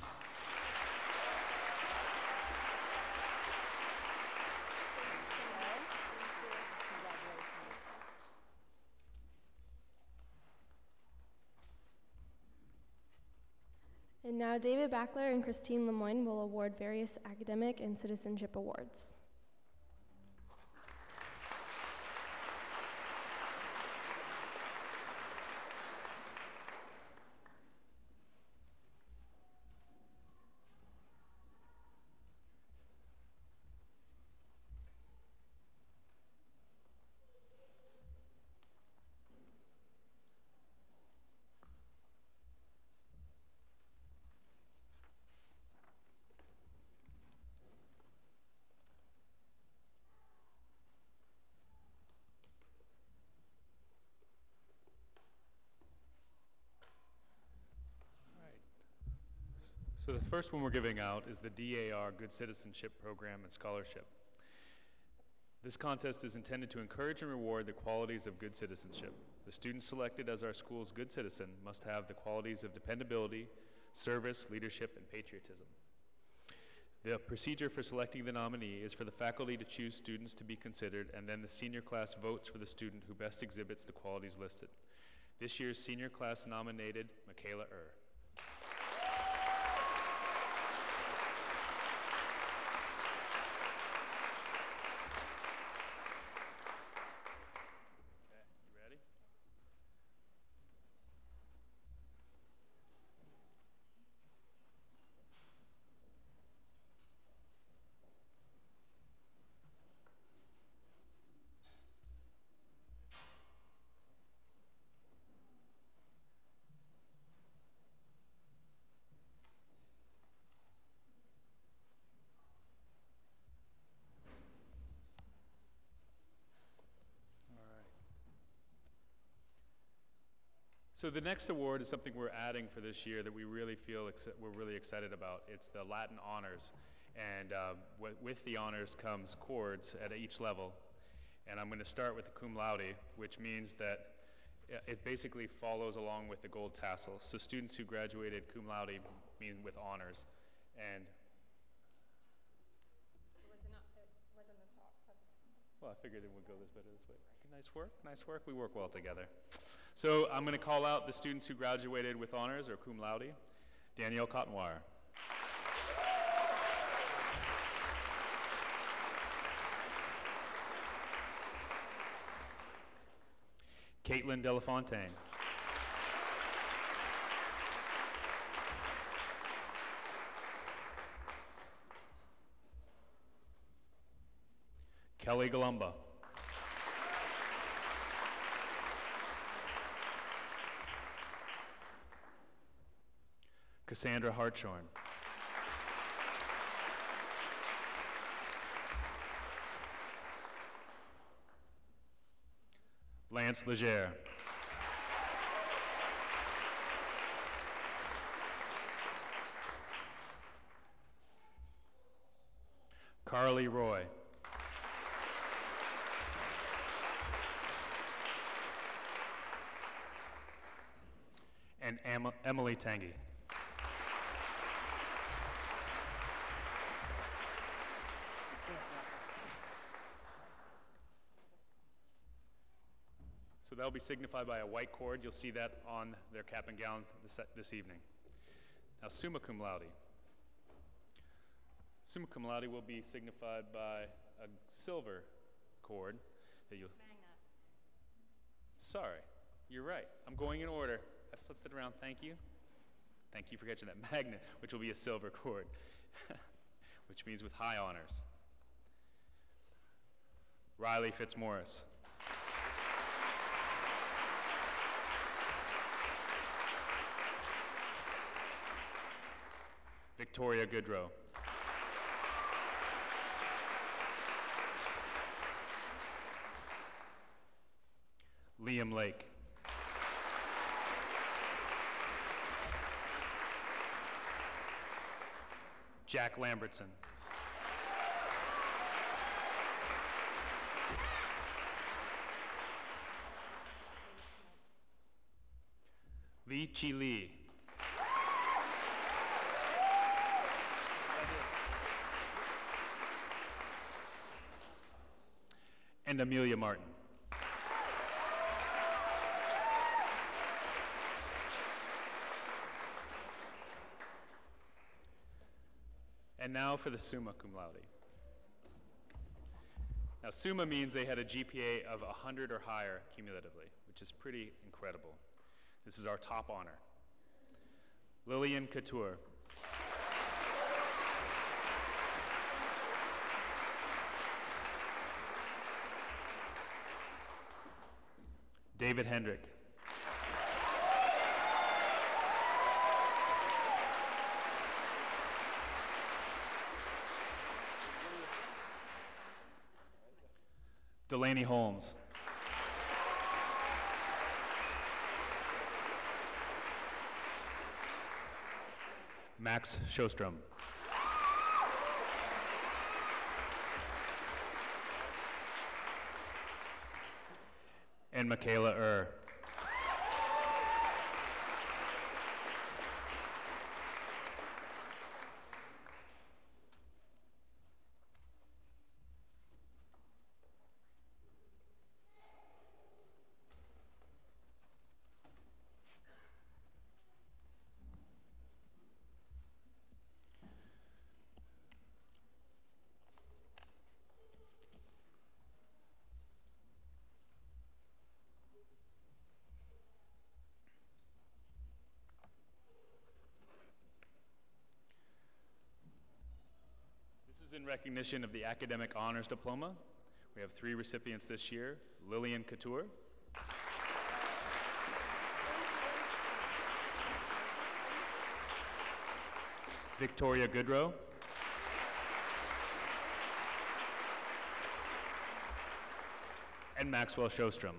And now David Backler and Christine Lemoyne will award various academic and citizenship awards. So the first one we're giving out is the DAR Good Citizenship Program and Scholarship. This contest is intended to encourage and reward the qualities of good citizenship. The student selected as our school's good citizen must have the qualities of dependability, service, leadership, and patriotism. The procedure for selecting the nominee is for the faculty to choose students to be considered, and then the senior class votes for the student who best exhibits the qualities listed. This year's senior class nominated Michaela Err. So the next award is something we're adding for this year that we really feel we're really excited about. It's the Latin Honors, and with the honors comes chords at each level. And I'm going to start with the cum laude, which means that it basically follows along with the gold tassel. So students who graduated cum laude mean with honors. And well, I figured it would go better this way. Nice work. We work well together. So I'm going to call out the students who graduated with honors or cum laude. Danielle Cottonwire. Caitlin Delafontaine. Kelly Galumba. Cassandra Hartshorn. Lance Legere. Carly Roy. And Emily Tangy. So that'll be signified by a white cord. You'll see that on their cap and gown this evening. Now, summa cum laude. Summa cum laude will be signified by a silver cord that you'll... Magna. Sorry, you're right. I'm going in order. I flipped it around. Thank you. Thank you for catching that. Magnet, which will be a silver cord, which means with high honors. Riley Fitzmaurice. Victoria Goodrow. Liam Lake. Jack Lambertson. Lee Chi Lee. and Amelia Martin. And now for the summa cum laude. Now, summa means they had a GPA of 100 or higher cumulatively, which is pretty incredible. This is our top honor. Lillian Couture. David Hendrick. Delaney Holmes. Max Sjostrom. And Michaela In recognition of the Academic Honors Diploma, we have 3 recipients this year: Lillian Couture, Victoria Goodrow, and Maxwell Sjostrom.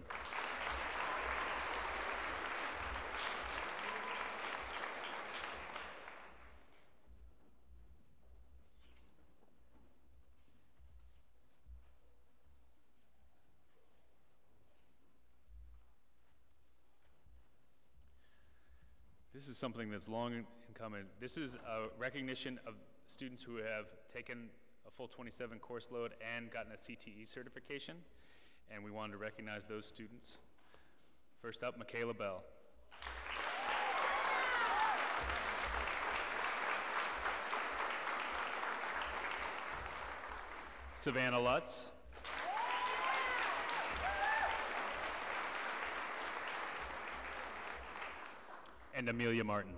This is something that's long in coming. This is a recognition of students who have taken a full 27 course load and gotten a CTE certification, and we wanted to recognize those students. First up, Michaela Bell. Savannah Lutz. And Amelia Martin.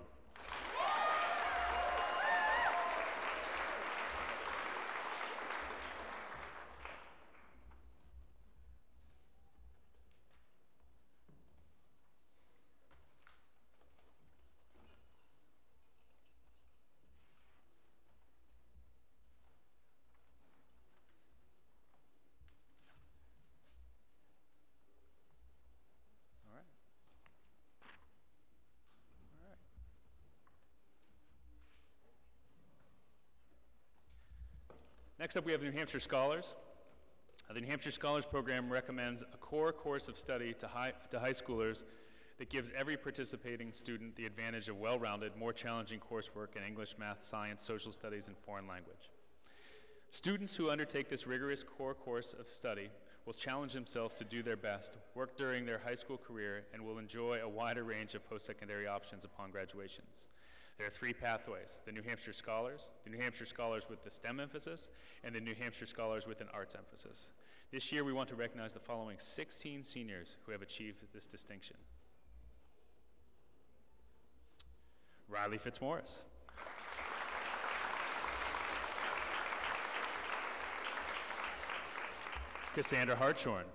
Next up, we have the New Hampshire Scholars. The New Hampshire Scholars Program recommends a core course of study to high schoolers that gives every participating student the advantage of well-rounded, more challenging coursework in English, math, science, social studies, and foreign language. Students who undertake this rigorous core course of study will challenge themselves to do their best, work during their high school career, and will enjoy a wider range of post-secondary options upon graduations. There are 3 pathways: the New Hampshire Scholars, the New Hampshire Scholars with the STEM emphasis, and the New Hampshire Scholars with an arts emphasis. This year we want to recognize the following 16 seniors who have achieved this distinction. Riley Fitzmaurice. Cassandra Hartshorn.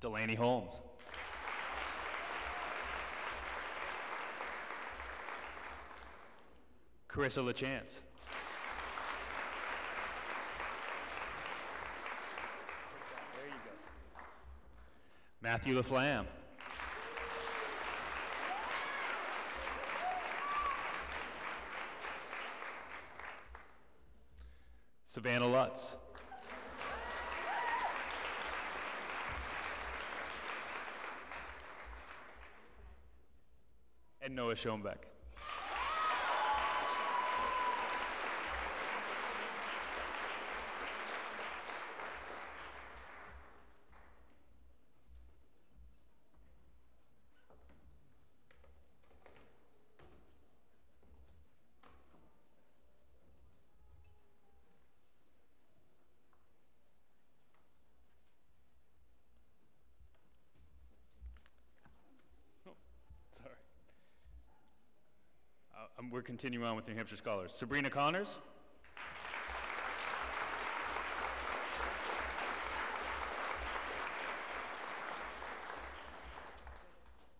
Delaney Holmes. Carissa LaChance. There you go. Matthew LaFlamme. Savannah Lutz. And Noah Schoenbeck. We're continuing on with New Hampshire Scholars. Sabrina Connors.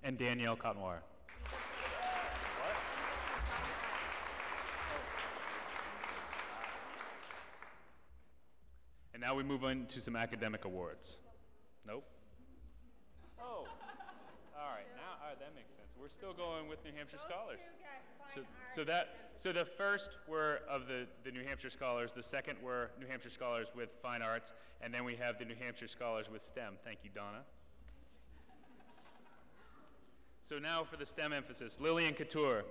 And Danielle Cotnoir. And now we move on to some academic awards. Nope. Oh, all right. Now that makes sense. We're still going with New Hampshire Scholars. So the first were of the New Hampshire Scholars. The second were New Hampshire Scholars with Fine Arts, and then we have the New Hampshire Scholars with STEM. Thank you, Donna. So now for the STEM emphasis, Lillian Couture.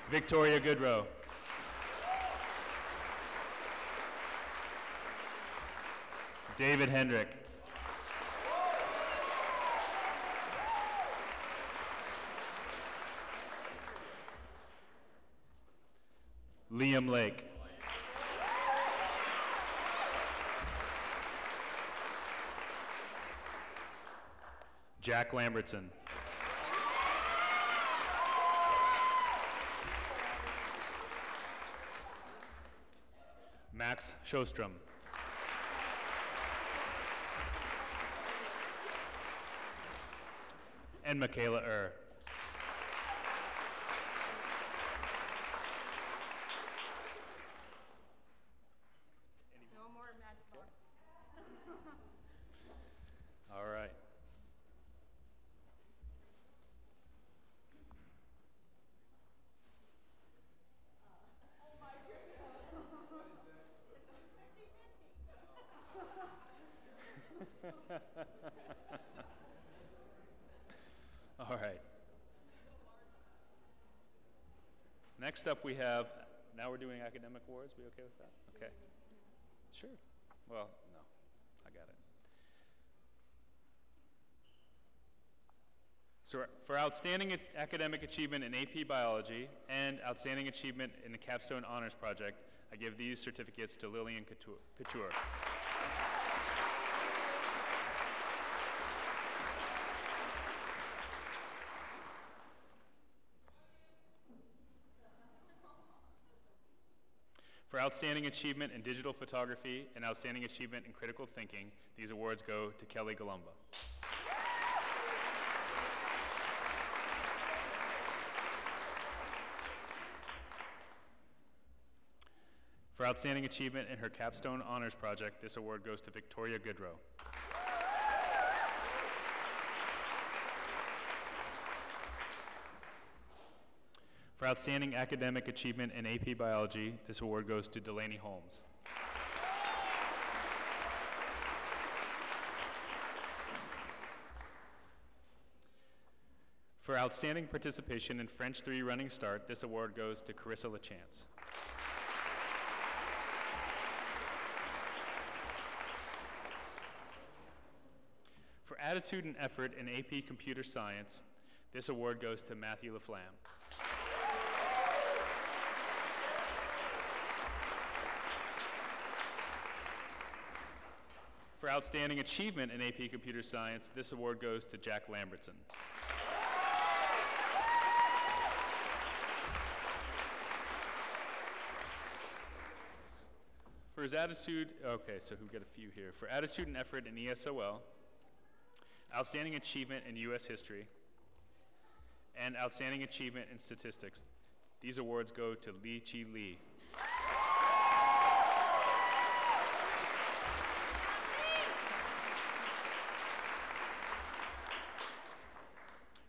Victoria Goodrow. David Hendrick. Liam Lake. Jack Lambertson. Max Sjostrom. And Michaela No more magic bar. All right. All right. Next up we have, now we're doing academic awards. We okay with that? Okay. Sure. Well, no, I got it. So for outstanding academic achievement in AP Biology and outstanding achievement in the Capstone Honors Project, I give these certificates to Lillian Couture. For outstanding achievement in digital photography and outstanding achievement in critical thinking, these awards go to Kelly Galumba. For outstanding achievement in her Capstone Honors Project, this award goes to Victoria Goodrow. For outstanding academic achievement in AP Biology, this award goes to Delaney Holmes. For outstanding participation in French 3 Running Start, this award goes to Carissa LaChance. For attitude and effort in AP Computer Science, this award goes to Matthew LaFlamme. For outstanding achievement in AP Computer Science, this award goes to Jack Lambertson. For his attitude, okay, so we get a few here. For attitude and effort in ESOL, outstanding achievement in U.S. history, and outstanding achievement in statistics, these awards go to Lee Chi Lee.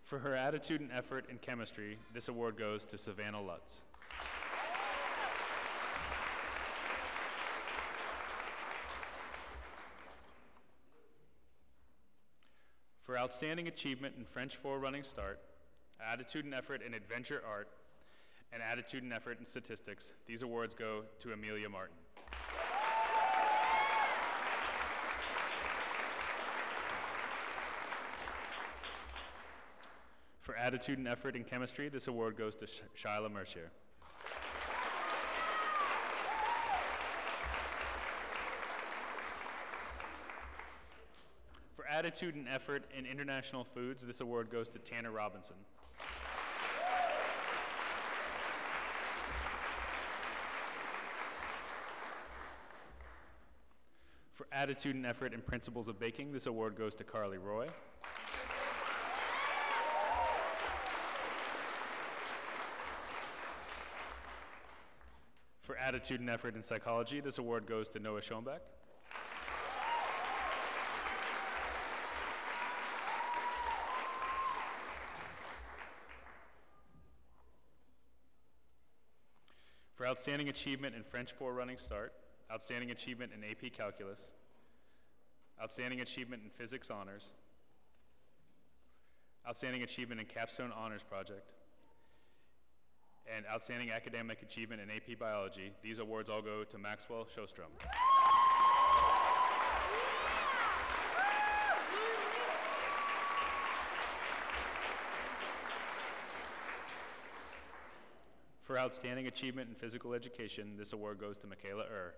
For her attitude and effort in chemistry, this award goes to Savannah Lutz. For outstanding achievement in French 4 Running Start, attitude and effort in adventure art, and attitude and effort in statistics, these awards go to Amelia Martin. For attitude and effort in chemistry, this award goes to Shyla Mercier. For attitude and effort in international foods, this award goes to Tanner Robinson. For attitude and effort in principles of baking, this award goes to Carly Roy. For attitude and effort in psychology, this award goes to Noah Schoenbeck. For outstanding achievement in French 4 running start, outstanding achievement in AP Calculus, outstanding achievement in Physics Honors, outstanding achievement in Capstone Honors Project, and outstanding academic achievement in AP Biology, these awards all go to Maxwell Shostrom. For outstanding achievement in physical education, this award goes to Michaela Ur.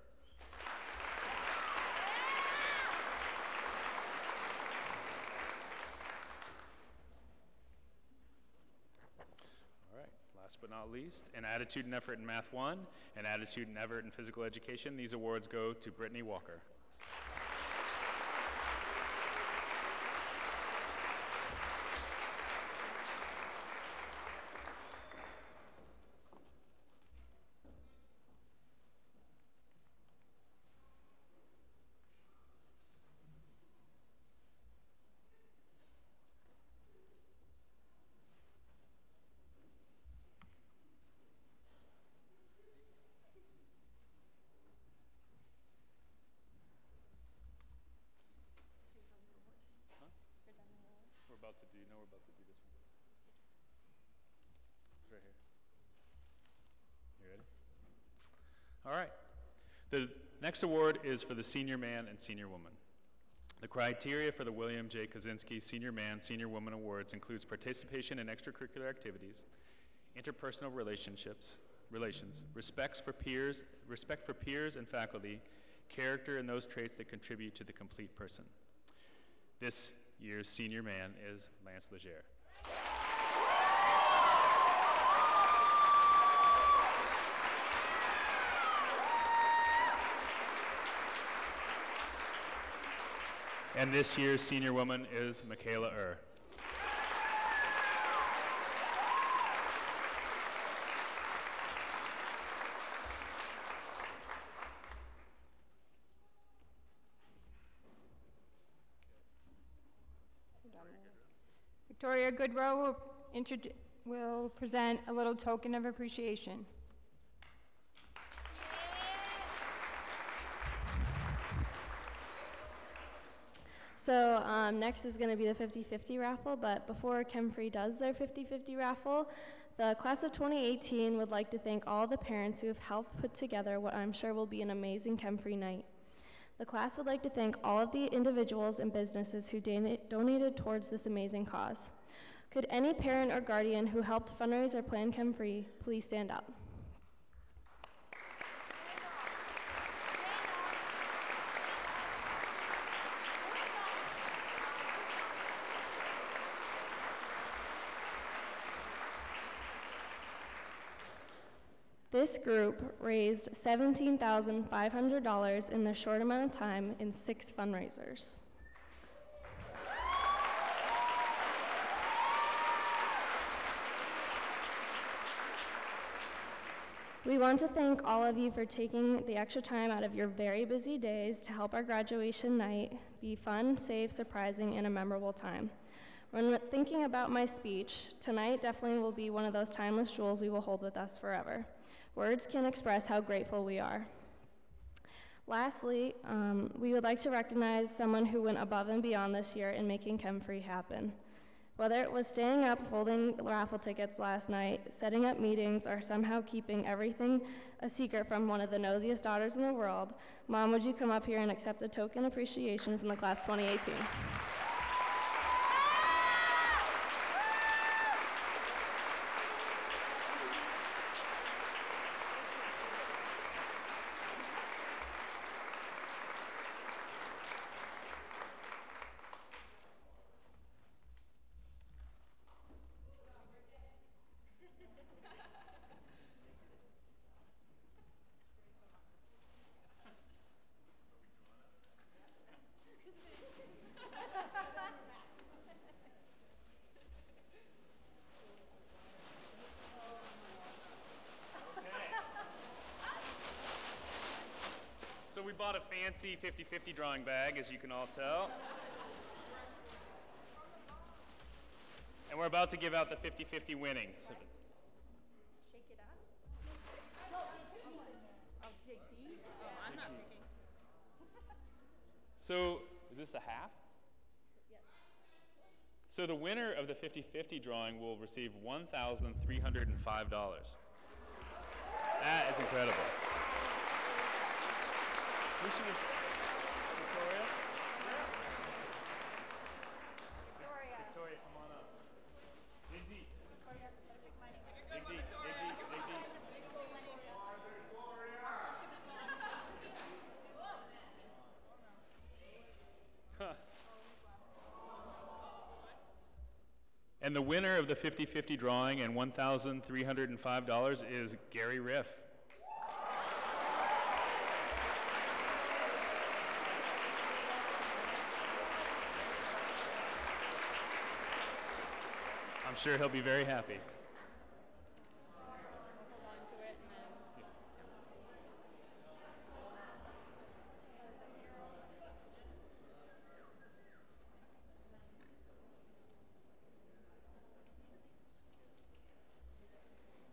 All right, last but not least, in attitude and effort in Math 1 and attitude and effort in physical education, these awards go to Brittany Walker. We're about to do this one. It's right here. You ready? All right. The next award is for the senior man and senior woman. The criteria for the William J. Kaczynski Senior Man, Senior Woman Awards includes participation in extracurricular activities, interpersonal relations, respect for peers and faculty, character, and those traits that contribute to the complete person. This year's senior man is Lance Legere. And this year's senior woman is Michaela Ur. Victoria Goodrow will present a little token of appreciation. So next is going to be the 50-50 raffle, but before Chemfree does their 50-50 raffle, the class of 2018 would like to thank all the parents who have helped put together what I'm sure will be an amazing Chemfree night. The class would like to thank all of the individuals and businesses who donated towards this amazing cause. Could any parent or guardian who helped fundraise or plan Chemfree please stand up? This group raised $17,500 in a short amount of time in 6 fundraisers. We want to thank all of you for taking the extra time out of your very busy days to help our graduation night be fun, safe, surprising, and a memorable time. When thinking about my speech, tonight definitely will be one of those timeless jewels we will hold with us forever. Words can't express how grateful we are. Lastly, we would like to recognize someone who went above and beyond this year in making Chemfree happen. Whether it was staying up folding raffle tickets last night, setting up meetings, or somehow keeping everything a secret from one of the nosiest daughters in the world, Mom, would you come up here and accept a token appreciation from the class 2018? bought a fancy 50-50 drawing bag, as you can all tell. And we're about to give out the 50-50 winnings. Shake it up. I'll dig deep. Oh, I'm not picking. So, is this a half? Yes. So the winner of the 50-50 drawing will receive $1,305. That is incredible. Who should we? Victoria? Victoria, come on up. Dig deep. Dig deep, dig deep, dig deep. Huh. And the winner of the 50-50 drawing and $1,305 is Gary Riff. I'm sure he'll be very happy.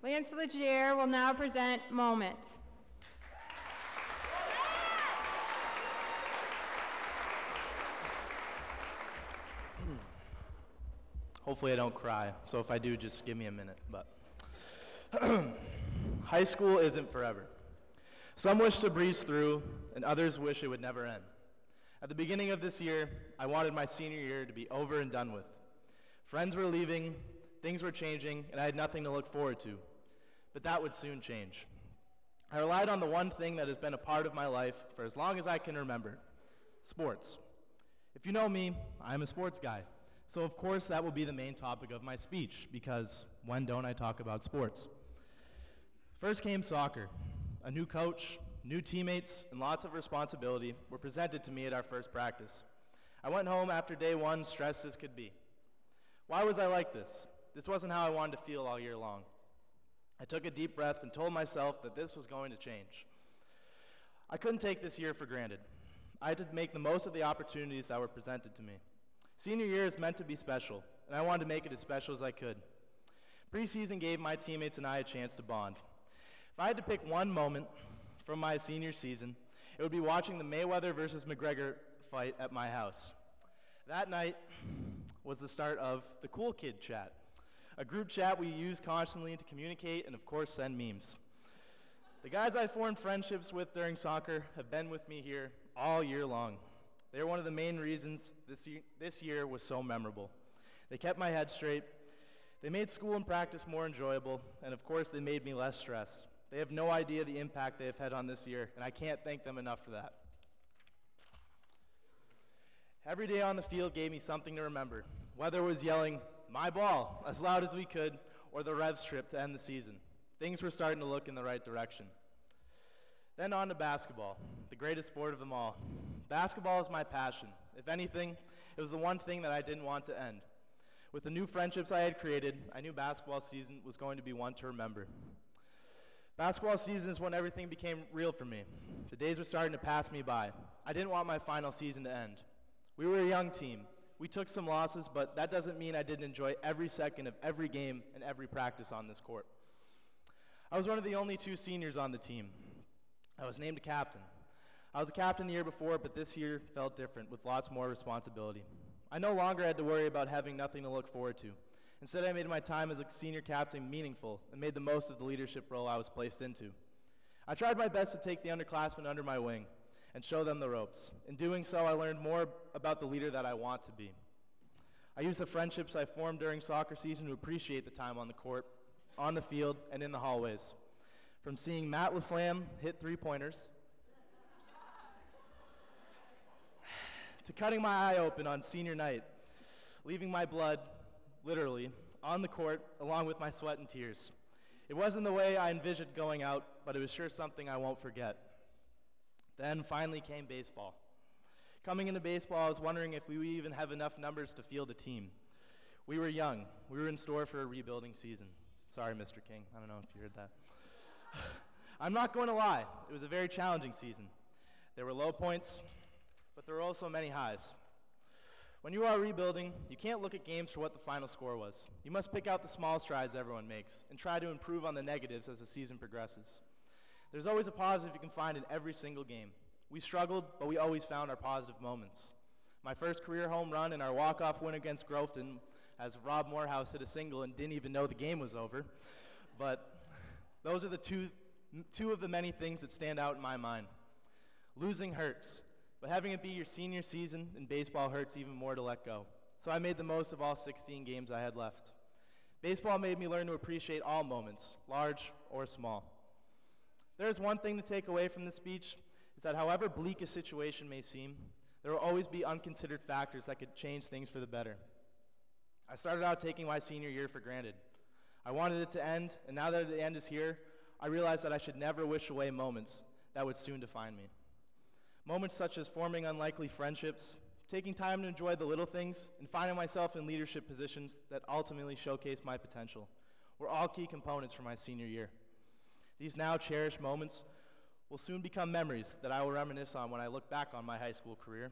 Lance Legier will now present Moment. Hopefully I don't cry, so if I do, just give me a minute. But high school isn't forever. Some wish to breeze through, and others wish it would never end. At the beginning of this year, I wanted my senior year to be over and done with. Friends were leaving, things were changing, and I had nothing to look forward to. But that would soon change. I relied on the one thing that has been a part of my life for as long as I can remember, sports. If you know me, I'm a sports guy. So of course that will be the main topic of my speech, because when don't I talk about sports? First came soccer. A new coach, new teammates, and lots of responsibility were presented to me at our first practice. I went home after day one stressed as could be. Why was I like this? This wasn't how I wanted to feel all year long. I took a deep breath and told myself that this was going to change. I couldn't take this year for granted. I had to make the most of the opportunities that were presented to me. Senior year is meant to be special, and I wanted to make it as special as I could. Preseason gave my teammates and I a chance to bond. If I had to pick one moment from my senior season, it would be watching the Mayweather versus McGregor fight at my house. That night was the start of the Cool Kid Chat, a group chat we use constantly to communicate and, of course, send memes. The guys I formed friendships with during soccer have been with me here all year long. They're one of the main reasons this year was so memorable. They kept my head straight, they made school and practice more enjoyable, and of course they made me less stressed. They have no idea the impact they have had on this year, and I can't thank them enough for that. Every day on the field gave me something to remember, whether it was yelling, "My ball," as loud as we could, or the Revs trip to end the season. Things were starting to look in the right direction. Then on to basketball, the greatest sport of them all. Basketball is my passion. If anything, it was the one thing that I didn't want to end. With the new friendships I had created, I knew basketball season was going to be one to remember. Basketball season is when everything became real for me. The days were starting to pass me by. I didn't want my final season to end. We were a young team. We took some losses, but that doesn't mean I didn't enjoy every second of every game and every practice on this court. I was one of the only 2 seniors on the team. I was named a captain. I was a captain the year before, but this year felt different with lots more responsibility. I no longer had to worry about having nothing to look forward to. Instead, I made my time as a senior captain meaningful and made the most of the leadership role I was placed into. I tried my best to take the underclassmen under my wing and show them the ropes. In doing so, I learned more about the leader that I want to be. I used the friendships I formed during soccer season to appreciate the time on the court, on the field, and in the hallways. From seeing Matt LaFlamme hit 3-pointers, to cutting my eye open on senior night, leaving my blood, literally, on the court along with my sweat and tears. It wasn't the way I envisioned going out, but it was sure something I won't forget. Then finally came baseball. Coming into baseball, I was wondering if we would even have enough numbers to field a team. We were young. We were in store for a rebuilding season. Sorry, Mr. King. I don't know if you heard that. I'm not going to lie. It was a very challenging season. There were low points, but there were also many highs. When you are rebuilding, you can't look at games for what the final score was. You must pick out the small strides everyone makes and try to improve on the negatives as the season progresses. There's always a positive you can find in every single game. We struggled, but we always found our positive moments. My first career home run and our walk-off win against Groveton, as Rob Morehouse hit a single and didn't even know the game was over. But those are the two of the many things that stand out in my mind. Losing hurts, but having it be your senior season in baseball hurts even more to let go. So I made the most of all 16 games I had left. Baseball made me learn to appreciate all moments, large or small. There's one thing to take away from this speech, is that however bleak a situation may seem, there will always be unconsidered factors that could change things for the better. I started out taking my senior year for granted. I wanted it to end, and now that the end is here, I realize that I should never wish away moments that would soon define me. Moments such as forming unlikely friendships, taking time to enjoy the little things, and finding myself in leadership positions that ultimately showcase my potential were all key components for my senior year. These now cherished moments will soon become memories that I will reminisce on when I look back on my high school career.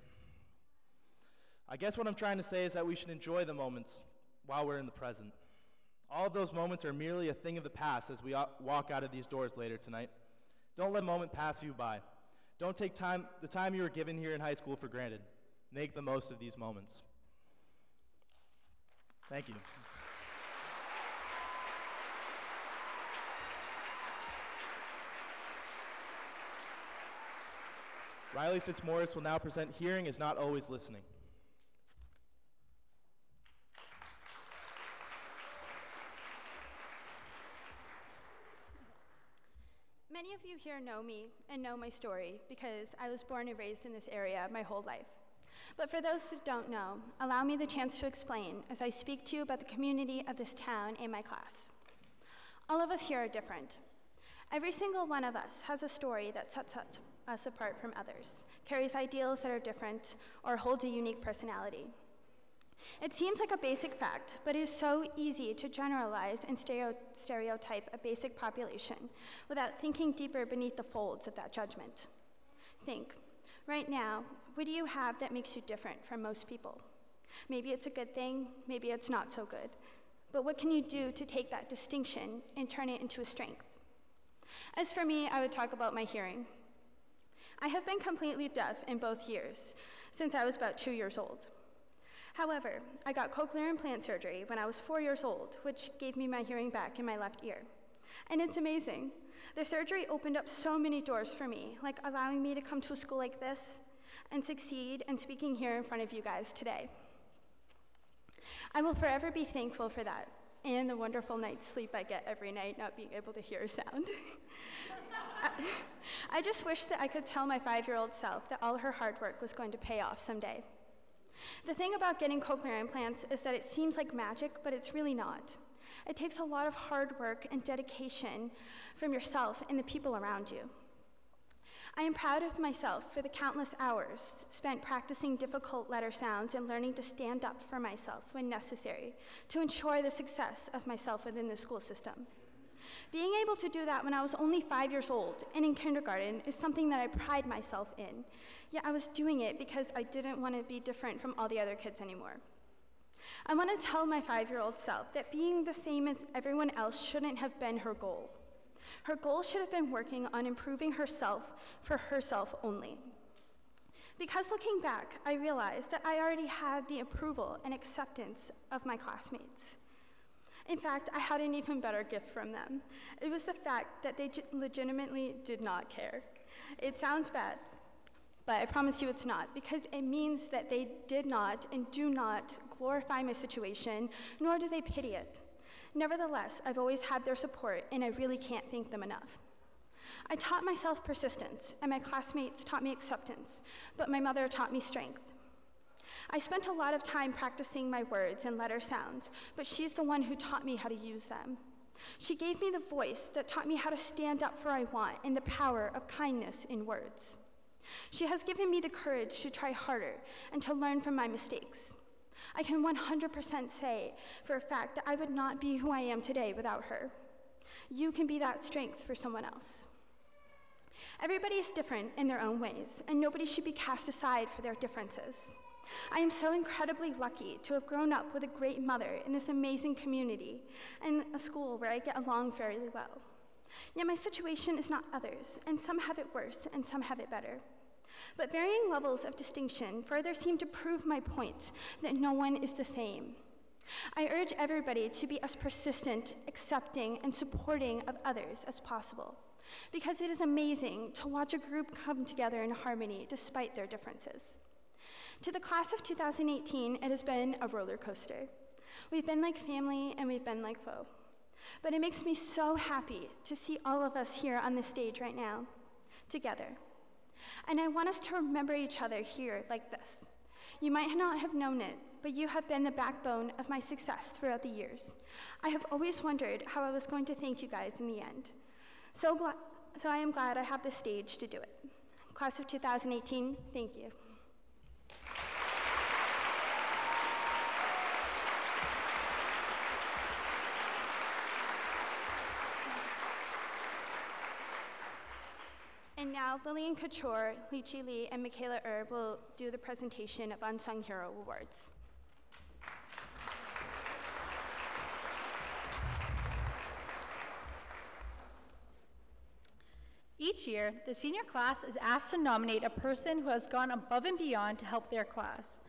I guess what I'm trying to say is that we should enjoy the moments while we're in the present. All of those moments are merely a thing of the past as we walk out of these doors later tonight. Don't let a moment pass you by. Don't take the time you were given here in high school for granted. Make the most of these moments. Thank you. Riley Fitzmaurice will now present Hearing is Not Always Listening. Many of you here know me and know my story because I was born and raised in this area my whole life. But for those who don't know, allow me the chance to explain as I speak to you about the community of this town and my class. All of us here are different. Every single one of us has a story that sets us apart from others, carries ideals that are different, or holds a unique personality. It seems like a basic fact, but it is so easy to generalize and stereotype a basic population without thinking deeper beneath the folds of that judgment. Think, right now, what do you have that makes you different from most people? Maybe it's a good thing, maybe it's not so good. But what can you do to take that distinction and turn it into a strength? As for me, I would talk about my hearing. I have been completely deaf in both ears since I was about 2 years old. However, I got cochlear implant surgery when I was 4 years old, which gave me my hearing back in my left ear. And it's amazing. The surgery opened up so many doors for me, like allowing me to come to a school like this and succeed and speaking here in front of you guys today. I will forever be thankful for that and the wonderful night's sleep I get every night not being able to hear a sound. I just wish that I could tell my 5-year-old self that all her hard work was going to pay off someday. The thing about getting cochlear implants is that it seems like magic, but it's really not. It takes a lot of hard work and dedication from yourself and the people around you. I am proud of myself for the countless hours spent practicing difficult letter sounds and learning to stand up for myself when necessary to ensure the success of myself within the school system. Being able to do that when I was only 5 years old and in kindergarten is something that I pride myself in. Yet I was doing it because I didn't want to be different from all the other kids anymore. I want to tell my 5-year-old self that being the same as everyone else shouldn't have been her goal. Her goal should have been working on improving herself for herself only. Because looking back, I realized that I already had the approval and acceptance of my classmates. In fact, I had an even better gift from them. It was the fact that they legitimately did not care. It sounds bad, but I promise you it's not, because it means that they did not and do not glorify my situation, nor do they pity it. Nevertheless, I've always had their support, and I really can't thank them enough. I taught myself persistence, and my classmates taught me acceptance, but my mother taught me strength. I spent a lot of time practicing my words and letter sounds, but she's the one who taught me how to use them. She gave me the voice that taught me how to stand up for what I want and the power of kindness in words. She has given me the courage to try harder and to learn from my mistakes. I can 100% say for a fact that I would not be who I am today without her. You can be that strength for someone else. Everybody is different in their own ways, and nobody should be cast aside for their differences. I am so incredibly lucky to have grown up with a great mother in this amazing community and a school where I get along fairly well. Yet my situation is not others, and some have it worse and some have it better. But varying levels of distinction further seem to prove my point that no one is the same. I urge everybody to be as persistent, accepting, and supporting of others as possible, because it is amazing to watch a group come together in harmony despite their differences. To the class of 2018, it has been a roller coaster. We've been like family and we've been like foe. But it makes me so happy to see all of us here on this stage right now, together. And I want us to remember each other here like this. You might not have known it, but you have been the backbone of my success throughout the years. I have always wondered how I was going to thank you guys in the end. So I am glad I have the stage to do it. Class of 2018, thank you. And now Lillian Couture, Lychee Lee, and Michaela will do the presentation of Unsung Hero Awards. Each year, the senior class is asked to nominate a person who has gone above and beyond to help their class.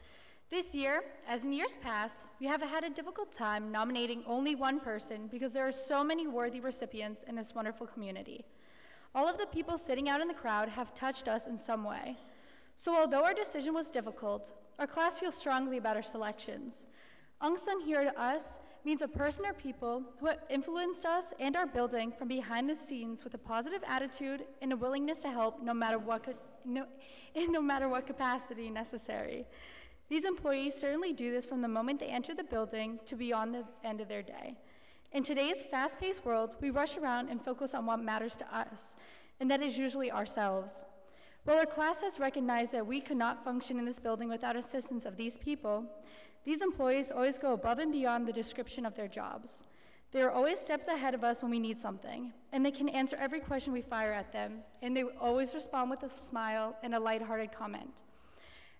This year, as in years past, we have had a difficult time nominating only one person because there are so many worthy recipients in this wonderful community. All of the people sitting out in the crowd have touched us in some way. So although our decision was difficult, our class feels strongly about our selections. Unsung Hero to us means a person or people who have influenced us and our building from behind the scenes with a positive attitude and a willingness to help no matter what capacity necessary. These employees certainly do this from the moment they enter the building to beyond the end of their day. In today's fast-paced world, we rush around and focus on what matters to us, and that is usually ourselves. While our class has recognized that we could not function in this building without assistance of these people, these employees always go above and beyond the description of their jobs. They are always steps ahead of us when we need something, and they can answer every question we fire at them, and they always respond with a smile and a lighthearted comment.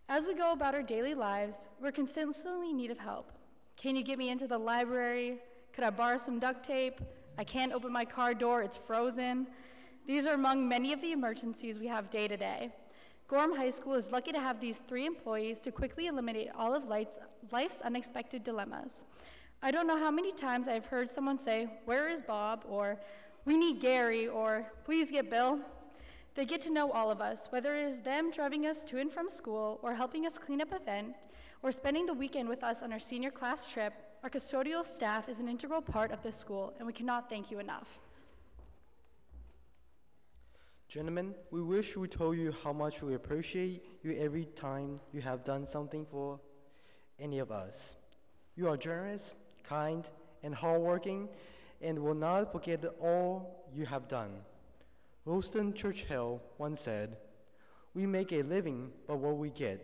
As we go about our daily lives, we're consistently in need of help. Can you get me into the library? Could I borrow some duct tape? I can't open my car door, it's frozen. These are among many of the emergencies we have day to day. Gorham High School is lucky to have these 3 employees to quickly eliminate all of life's unexpected dilemmas. I don't know how many times I've heard someone say, "Where is Bob?" or "We need Gary," or "Please get Bill." They get to know all of us, whether it is them driving us to and from school, or helping us clean up an event, or spending the weekend with us on our senior class trip. Our custodial staff is an integral part of this school, and we cannot thank you enough. Gentlemen, we wish we told you how much we appreciate you every time you have done something for any of us. You are generous, kind, and hardworking, and will not forget all you have done. Winston Churchill once said, "We make a living by what we get,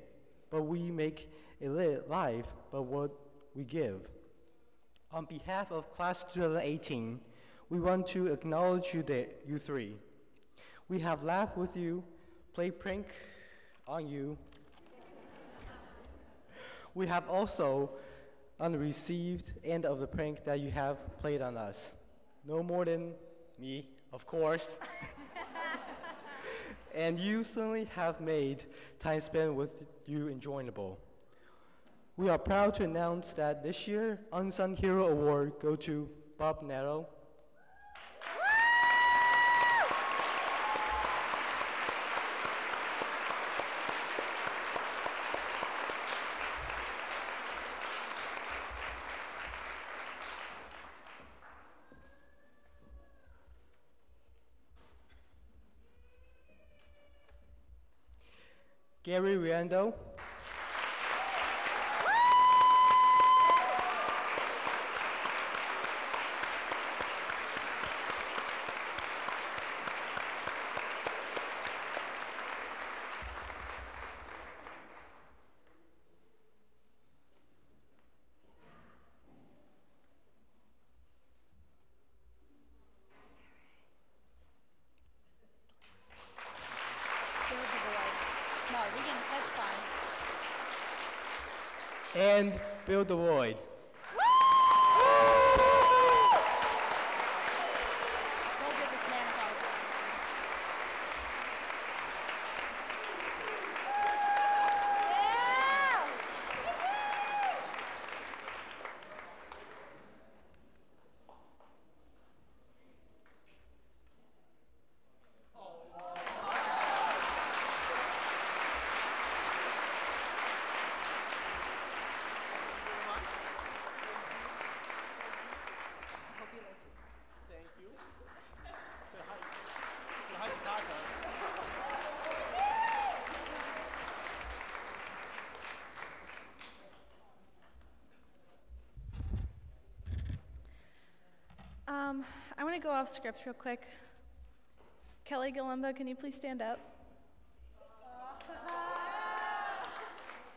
but we make a life by what we give." On behalf of Class 2018, we want to acknowledge you 3. We have laughed with you, played prank on you. We have also on the received end of the prank that you have played on us. No more than me, of course. And you certainly have made time spent with you enjoyable. We are proud to announce that this year, Unsung Hero Award go to Bob Netto. Gary Riando. That's fine. And Bill DeWoyd. We'll give this man a hug. I want to go off script real quick. Kelly Galumbo, can you please stand up?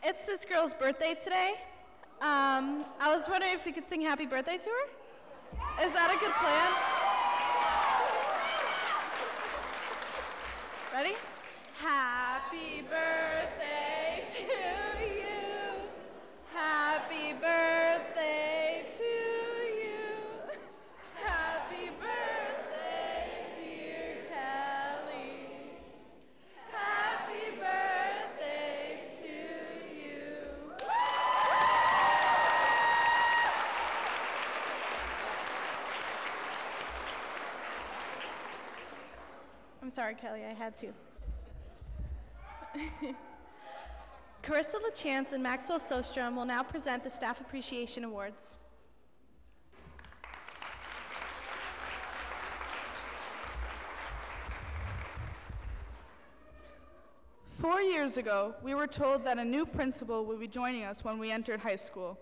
It's this girl's birthday today. I was wondering if we could sing happy birthday to her? Is that a good plan? Ready? Happy birthday to you. Happy birthday to you. Happy birthday, dear Kelly. Happy birthday to you. I'm sorry, Kelly, I had to. Carissa LaChance and Maxwell Sostrom will now present the Staff Appreciation Awards. Four years ago, we were told that a new principal would be joining us when we entered high school.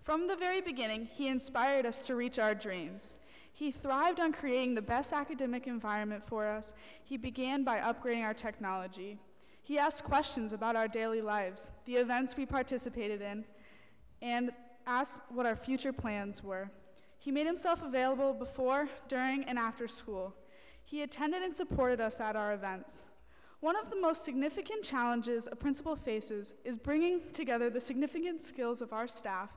From the very beginning, he inspired us to reach our dreams. He thrived on creating the best academic environment for us. He began by upgrading our technology. He asked questions about our daily lives, the events we participated in, and asked what our future plans were. He made himself available before, during, and after school. He attended and supported us at our events. One of the most significant challenges a principal faces is bringing together the significant skills of our staff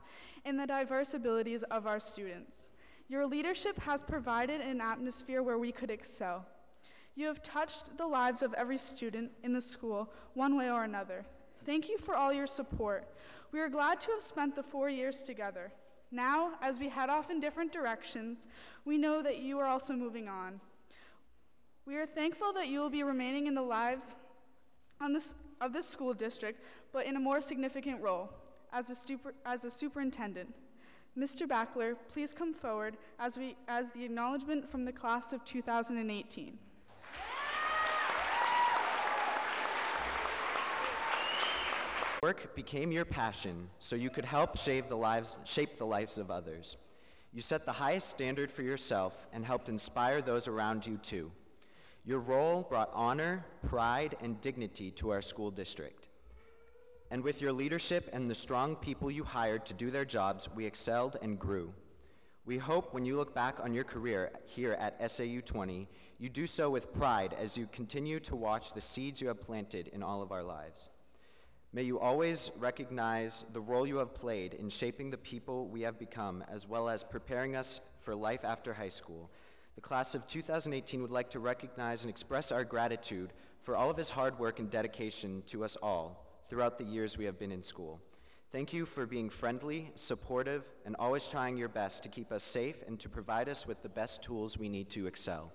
and the diverse abilities of our students. Your leadership has provided an atmosphere where we could excel. You have touched the lives of every student in the school one way or another. Thank you for all your support. We are glad to have spent the 4 years together. Now, as we head off in different directions, we know that you are also moving on. We are thankful that you will be remaining in the lives of this school district, but in a more significant role, as a superintendent. Mr. Backler, please come forward as the acknowledgement from the class of 2018. Work became your passion so you could help shape the lives of others. You set the highest standard for yourself and helped inspire those around you too. Your role brought honor, pride, and dignity to our school district. And with your leadership and the strong people you hired to do their jobs, we excelled and grew. We hope when you look back on your career here at SAU 20, you do so with pride as you continue to watch the seeds you have planted in all of our lives. May you always recognize the role you have played in shaping the people we have become, as well as preparing us for life after high school. The class of 2018 would like to recognize and express our gratitude for all of his hard work and dedication to us all throughout the years we have been in school. Thank you for being friendly, supportive, and always trying your best to keep us safe and to provide us with the best tools we need to excel.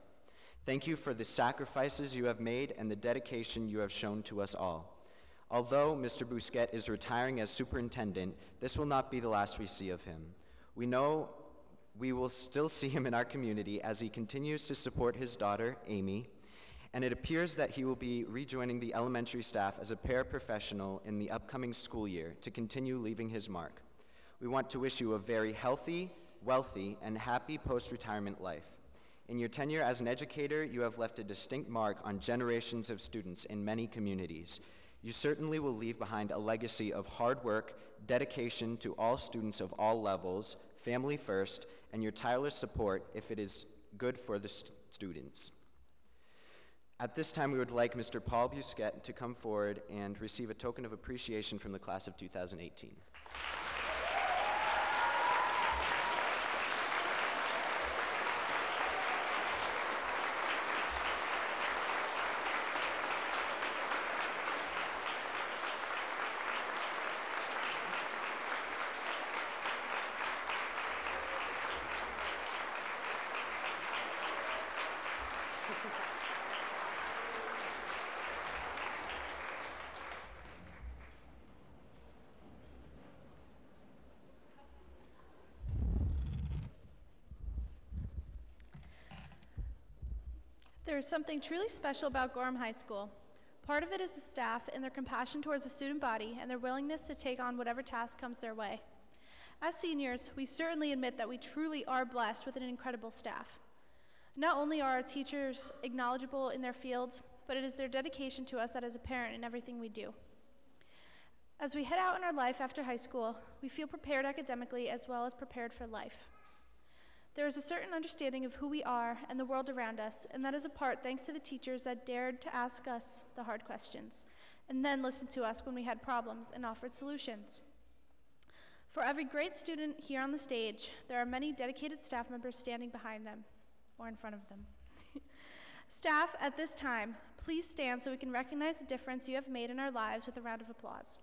Thank you for the sacrifices you have made and the dedication you have shown to us all. Although Mr. Bousquet is retiring as superintendent, this will not be the last we see of him. We know we will still see him in our community as he continues to support his daughter, Amy, and it appears that he will be rejoining the elementary staff as a paraprofessional in the upcoming school year to continue leaving his mark. We want to wish you a very healthy, wealthy, and happy post-retirement life. In your tenure as an educator, you have left a distinct mark on generations of students in many communities. You certainly will leave behind a legacy of hard work, dedication to all students of all levels, family first, and your tireless support if it is good for the students. At this time, we would like Mr. Paul Busquet to come forward and receive a token of appreciation from the class of 2018. There is something truly special about Gorham High School. Part of it is the staff and their compassion towards the student body and their willingness to take on whatever task comes their way. As seniors, we certainly admit that we truly are blessed with an incredible staff. Not only are our teachers acknowledgeable in their fields, but it is their dedication to us that is apparent in everything we do. As we head out in our life after high school, we feel prepared academically as well as prepared for life. There is a certain understanding of who we are and the world around us, and that is a part thanks to the teachers that dared to ask us the hard questions, and then listened to us when we had problems and offered solutions. For every great student here on the stage, there are many dedicated staff members standing behind them, or in front of them. Staff, at this time, please stand so we can recognize the difference you have made in our lives with a round of applause.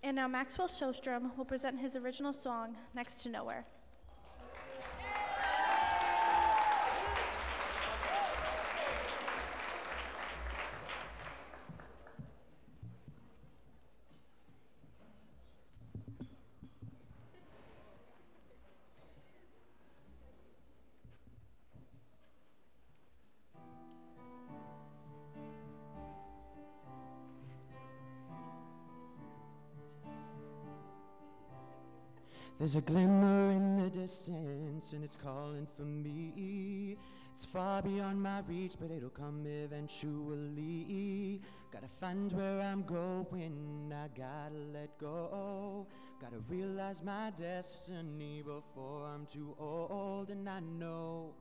And now Maxwell Sjostrom will present his original song, Next to Nowhere. There's a glimmer in the distance and it's calling for me. It's far beyond my reach, but it'll come eventually. Gotta find where I'm going, I gotta let go. Gotta realize my destiny before I'm too old. And I know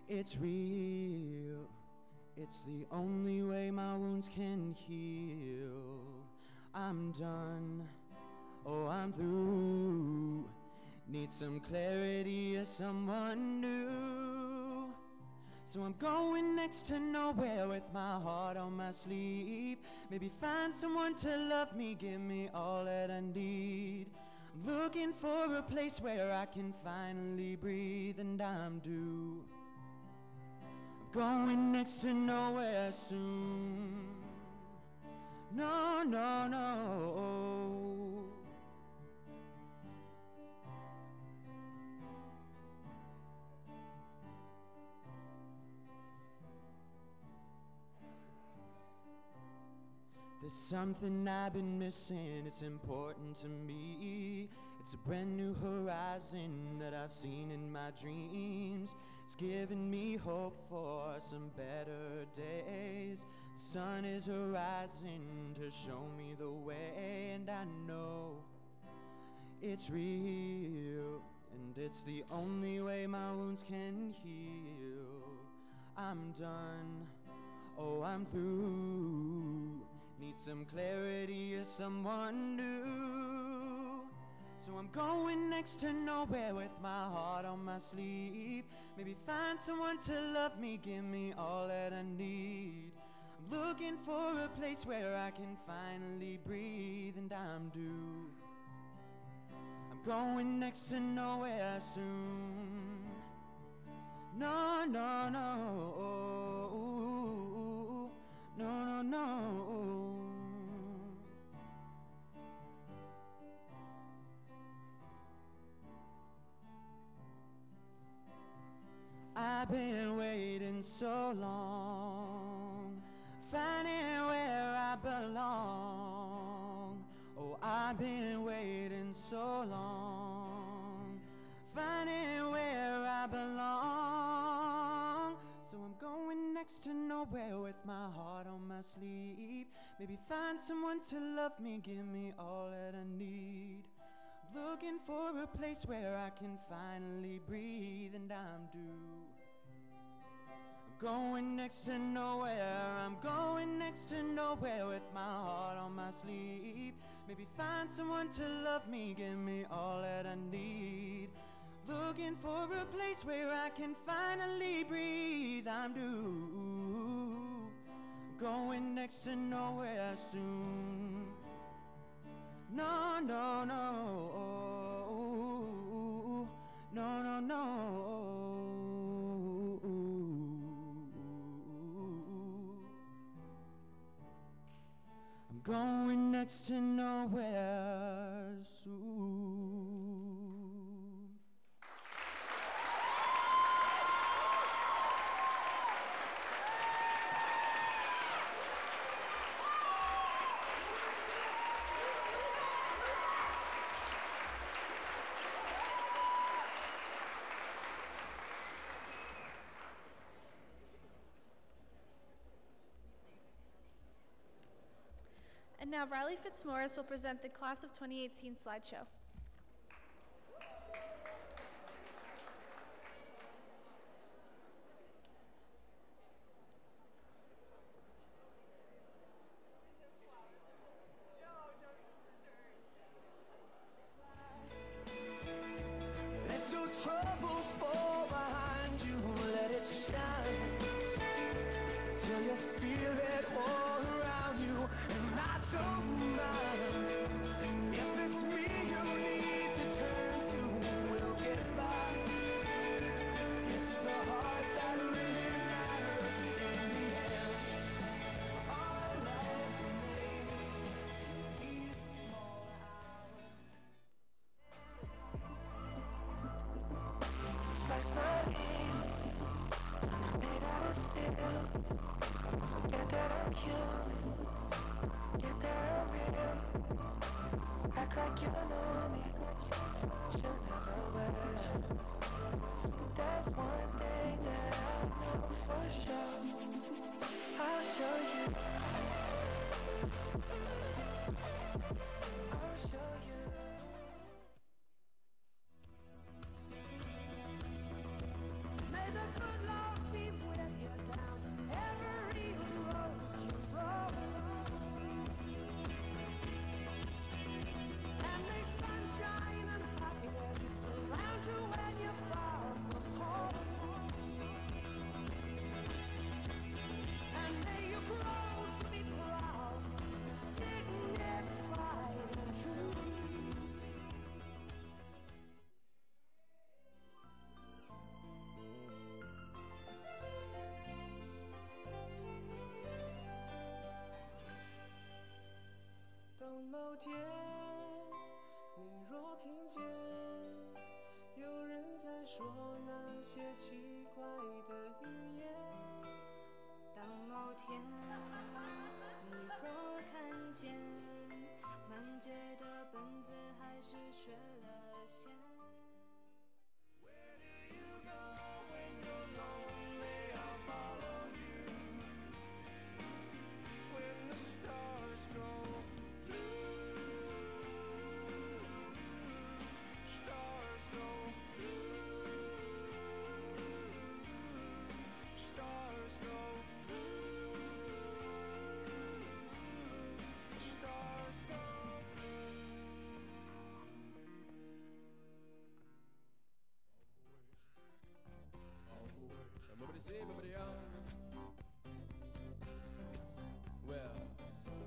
it's real, it's the only way my wounds can heal. I'm done, oh, I'm through. Need some clarity or someone new. So I'm going next to nowhere with my heart on my sleeve. Maybe find someone to love me, give me all that I need. I'm looking for a place where I can finally breathe, and I'm due. I'm going next to nowhere soon. No, no, no. There's something I've been missing, it's important to me. It's a brand new horizon that I've seen in my dreams. It's giving me hope for some better days. The sun is rising to show me the way, and I know it's real, and it's the only way my wounds can heal. I'm done, oh, I'm through. Need some clarity or someone new. So I'm going next to nowhere with my heart on my sleeve. Maybe find someone to love me, give me all that I need. I'm looking for a place where I can finally breathe, and I'm due. I'm going next to nowhere soon. No, no, no. No, no, no. I've been waiting so long, finding where I belong. Oh, I've been waiting so long, finding where I belong. next to nowhere with my heart on my sleeve. Maybe find someone to love me, give me all that I need. Looking for a place where I can finally breathe, and I'm due. I'm going next to nowhere, I'm going next to nowhere with my heart on my sleeve. Maybe find someone to love me, give me all that I need. Looking for a place where I can finally breathe, I'm due. Going next to nowhere soon. No, no, no, no, no, no. I'm going next to nowhere soon. And now Riley Fitzmaurice will present the Class of 2018 slideshow. Let your troubles fall behind you, let it shine till you feel it all around you. And I don't mind if it's me you need to turn to, we'll get by. It's the heart that really matters in the end. Our lives are made in these small hours. Life's not easy, I'm made out of steel. Forget that I'm human, forget that I'm real. Act like you know me, but you never will. There's one thing that I know for sure, I'll show you. I'll show you. May the good Lord be with you down every road you roll. And may sunshine and happiness surround you when you fall from home. And may you grow to be proud, dignified and true.当某天你若听见有人在说那些奇怪的语言，当某天你若看见满街的本子还是学了线。Well,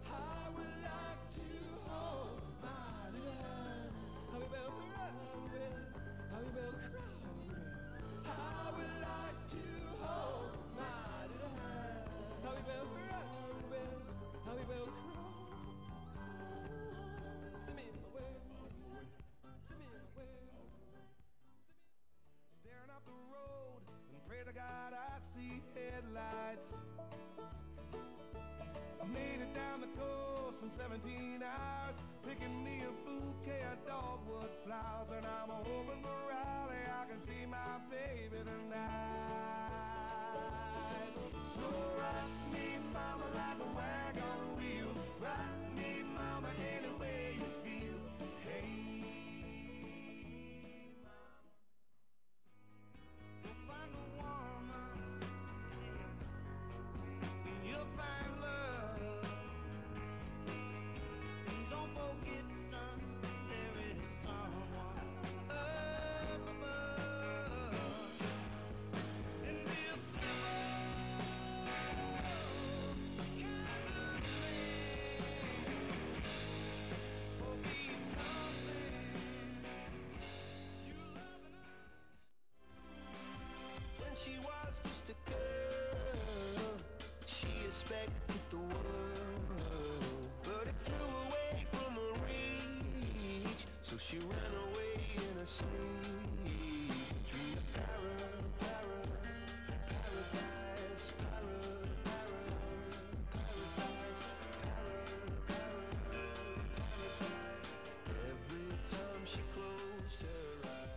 I would like to hold my little hand. How we will cry, how we will cry. I would like to hold my little hand. How we will cry, how we will cry. Send me away, send me away. Staring up the road and pray to God I see headlights. I made it down the coast in 17 hours, picking me a bouquet of dogwood flowers, and I'm hoping for Raleigh I can see my baby tonight. So rock me, mama, like a wagon wheel. Rock me, mama, any way you feel. Hey, mama. Go find a woman, and you'll find love. And don't forget, son, there is someone up above. And this simple kind of thing will be something you love enough. When she was just a girl, she expected the world, but it flew away from her reach. So she ran away in her sleep, dreamed of paradise, paradise, paradise. Every time she closed her eyes.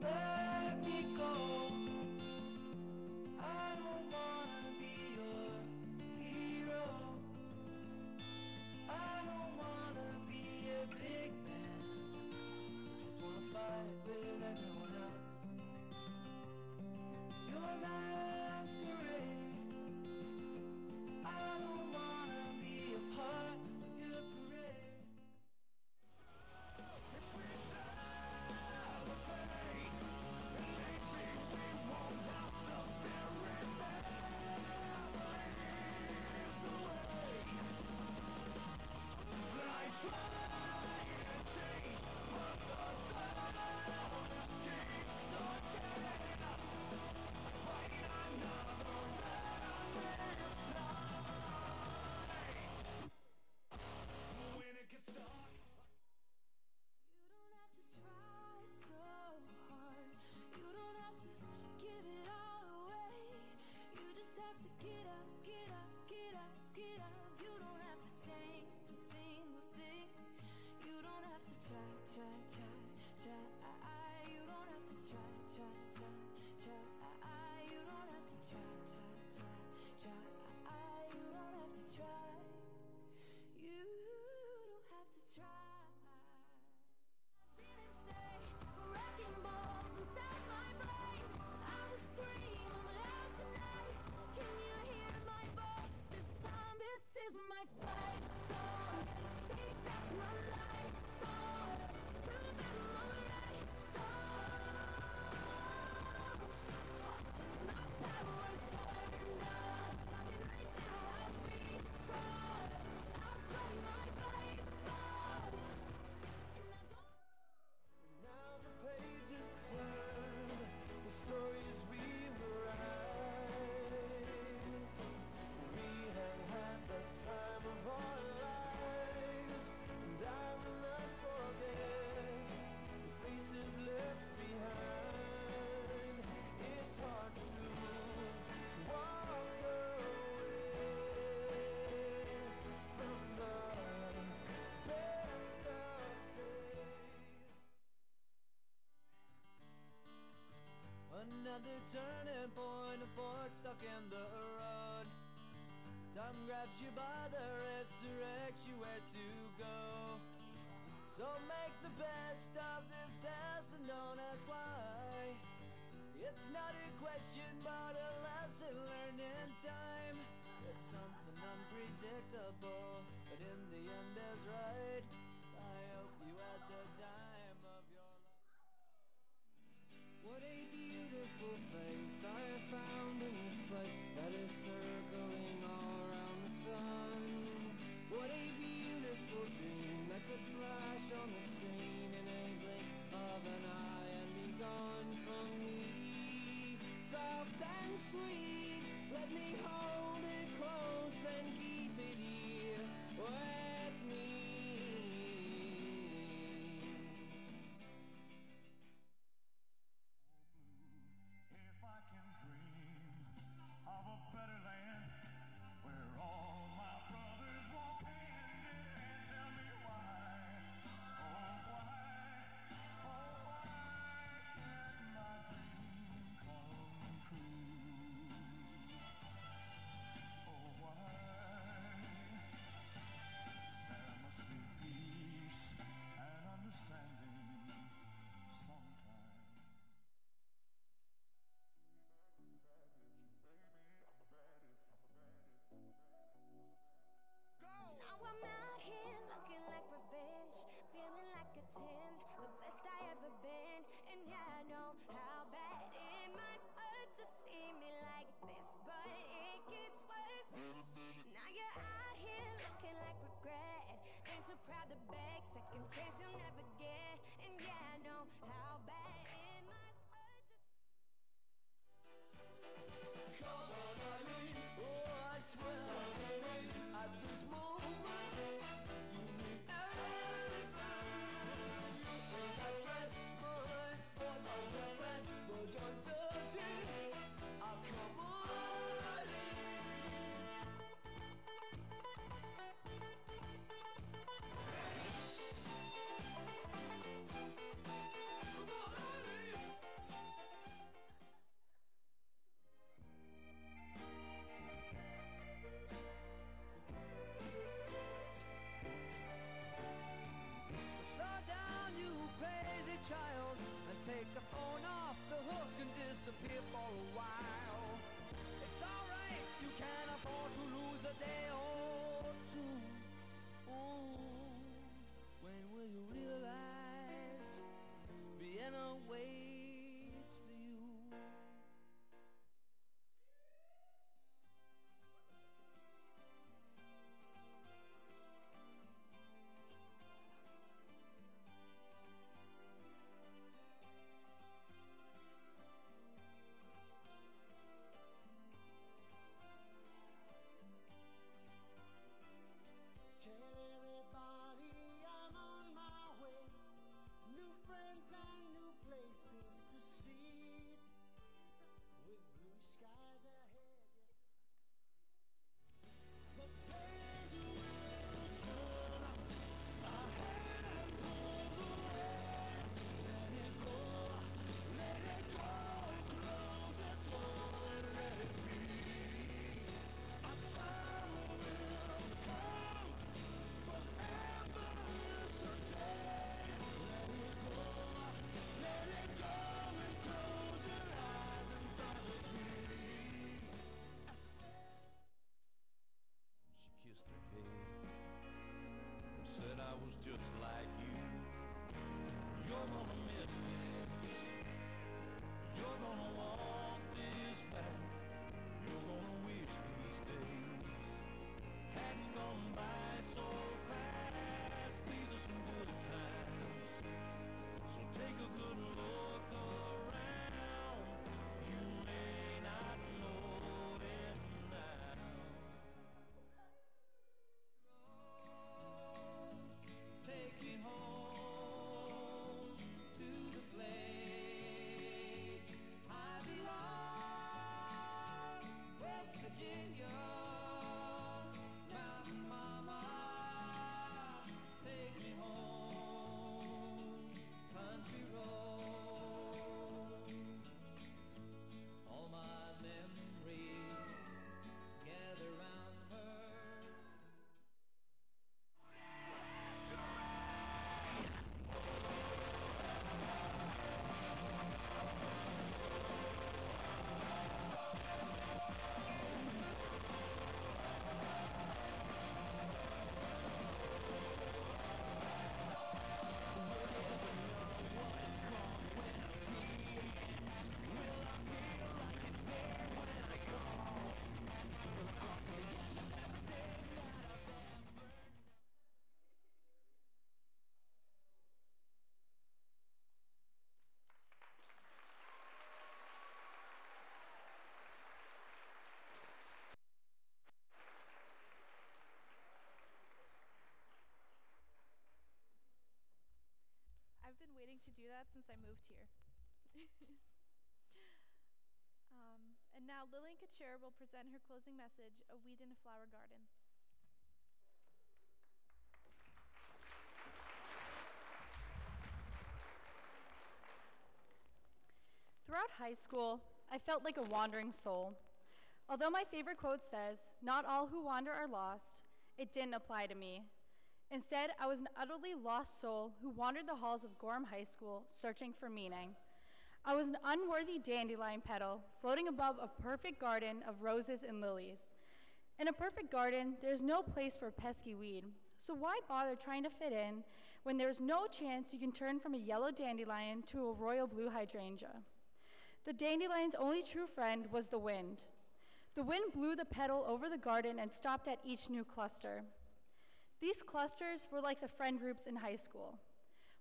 Let me go. I don't wanna be your hero. I don't wanna be a big man. Just wanna fight with everyone else. Your masquerade. I don't wanna be a part of your parade. If we celebrate, then maybe we won't have to bury memories away. But I try and change, but the thought escapes again. I fight another endless night. When it gets dark, You don't have to try so hard. You don't have to give it all away. You just have to get up, get up, get up, get up. You don't have to change a single thing. You don't have to try, try, try, try. You don't have to try, try, try, try. You don't have to try, try, try, try. You don't have to try. You don't have to try. Didn't say wrecking balls inside my brain. I was screaming loud tonight. Can you hear my voice this time? This is my fight song. Take back my life song. Prove that I'm alright song. My power's turned off. Starting right now, I'll be strong. I'll play my fight song. And I don't. now the pages turn, the stories we were writing. We have had the time of our lives, and I will not forget the faces left behind. It's hard to walk away from the best of days. Another turning point, a fork stuck in the road. Time grabs you by the wrist, directs you where to go. So make the best of this test and don't ask why. It's not a question but a lesson learned in time. It's something unpredictable, but in the end is right. I hope you had the time of your life. What a beautiful face I have found in this place that is circling all around the sun. What a beautiful dream that could flash on the screen in a blink of an eye and be gone from me. Soft and sweet, let me hold it close and keep it here with me. If I can dream of a better land where all my brothers walk hand in hand, tell me why, oh why can't my dream come true? Oh why? There must be peace and understanding sometime. Now I'm out here looking like revenge, feeling like a 10, the best I ever been. And yeah, I know how bad it must hurt to see me like this, but it gets worse. Now you're out here looking like regret, ain't too proud to beg, second chance you'll never get. And yeah, I know how bad it must hurt to Come on, Eileen. Oh, I swear, Eileen, at this moment, you need everything. You think I dress good, thoughts on the best, but you're dirty. Oh, come on, Eileen. Come on, Eileen. Slow down, you crazy child, and take the phone off the hook and disappear for a while. It's alright, you can afford to lose a day or two. Ooh, when will you realize Vienna waits for you? Tell everybody I'm on my way. New friends and new places to see. With blue skies ahead, yes. The days will turn. My hand pulls away. Let it go, close the door and let it be. A time will come, forever is a day. Let it go and close your eyes and find a dream. She kissed her head and said I was just like you. You're gonna miss this. You're gonna want this back. You're gonna wish these days hadn't gone by so fast. These are some good times, so take a good look around. You may not know it now. Take me home to the place I belong. that since I moved here. And now Lillian Kachir will present her closing message, A Weed in a Flower Garden. Throughout high school, I felt like a wandering soul. Although my favorite quote says, "Not all who wander are lost," it didn't apply to me. Instead, I was an utterly lost soul who wandered the halls of Gorham High School searching for meaning. I was an unworthy dandelion petal floating above a perfect garden of roses and lilies. In a perfect garden, there's no place for a pesky weed, so why bother trying to fit in when there's no chance you can turn from a yellow dandelion to a royal blue hydrangea? The dandelion's only true friend was the wind. The wind blew the petal over the garden and stopped at each new cluster. These clusters were like the friend groups in high school.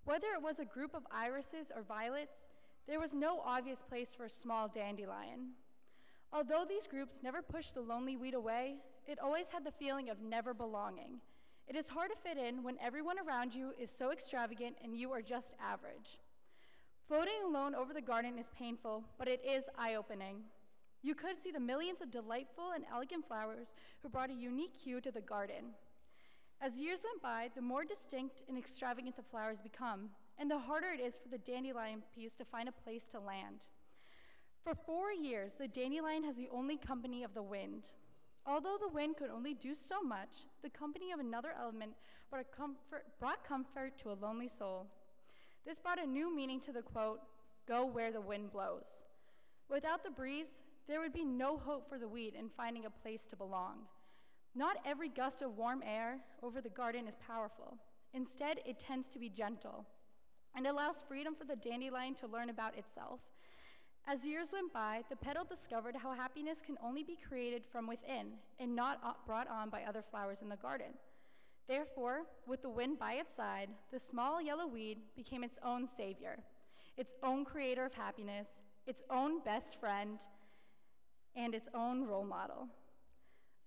Whether it was a group of irises or violets, there was no obvious place for a small dandelion. Although these groups never pushed the lonely weed away, it always had the feeling of never belonging. It is hard to fit in when everyone around you is so extravagant and you are just average. Floating alone over the garden is painful, but it is eye-opening. You could see the millions of delightful and elegant flowers who brought a unique hue to the garden. As years went by, the more distinct and extravagant the flowers become, and the harder it is for the dandelion piece to find a place to land. For 4 years, the dandelion has the only company of the wind. Although the wind could only do so much, the company of another element brought comfort to a lonely soul. This brought a new meaning to the quote, "Go where the wind blows." Without the breeze, there would be no hope for the weed in finding a place to belong. Not every gust of warm air over the garden is powerful. Instead, it tends to be gentle and allows freedom for the dandelion to learn about itself. As years went by, the petal discovered how happiness can only be created from within and not brought on by other flowers in the garden. Therefore, with the wind by its side, the small yellow weed became its own savior, its own creator of happiness, its own best friend, and its own role model.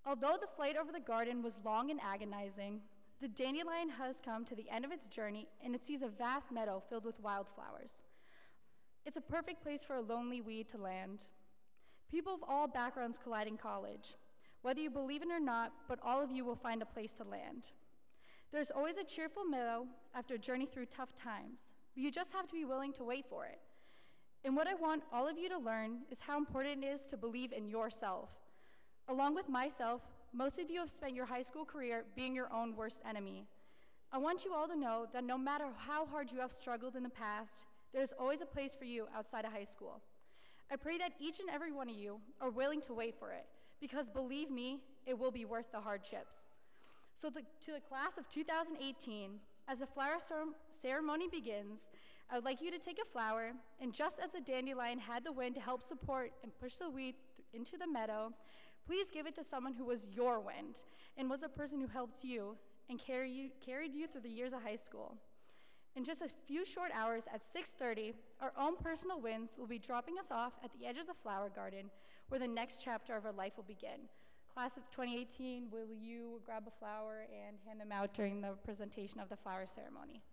Although the flight over the garden was long and agonizing, the dandelion has come to the end of its journey and it sees a vast meadow filled with wildflowers. It's a perfect place for a lonely weed to land. People of all backgrounds collide in college. Whether you believe it or not, but all of you will find a place to land. There's always a cheerful meadow after a journey through tough times, but you just have to be willing to wait for it. And what I want all of you to learn is how important it is to believe in yourself. Along with myself, most of you have spent your high school career being your own worst enemy. I want you all to know that no matter how hard you have struggled in the past, there's always a place for you outside of high school. I pray that each and every one of you are willing to wait for it, because believe me, it will be worth the hardships. So to the class of 2018, as the flower ceremony begins, I would like you to take a flower, and just as the dandelion had the wind to help support and push the weed into the meadow, please give it to someone who was your wind and was a person who helped you and carried you through the years of high school. In just a few short hours at 6:30, our own personal winds will be dropping us off at the edge of the flower garden where the next chapter of our life will begin. Class of 2018, will you grab a flower and hand them out during the presentation of the flower ceremony?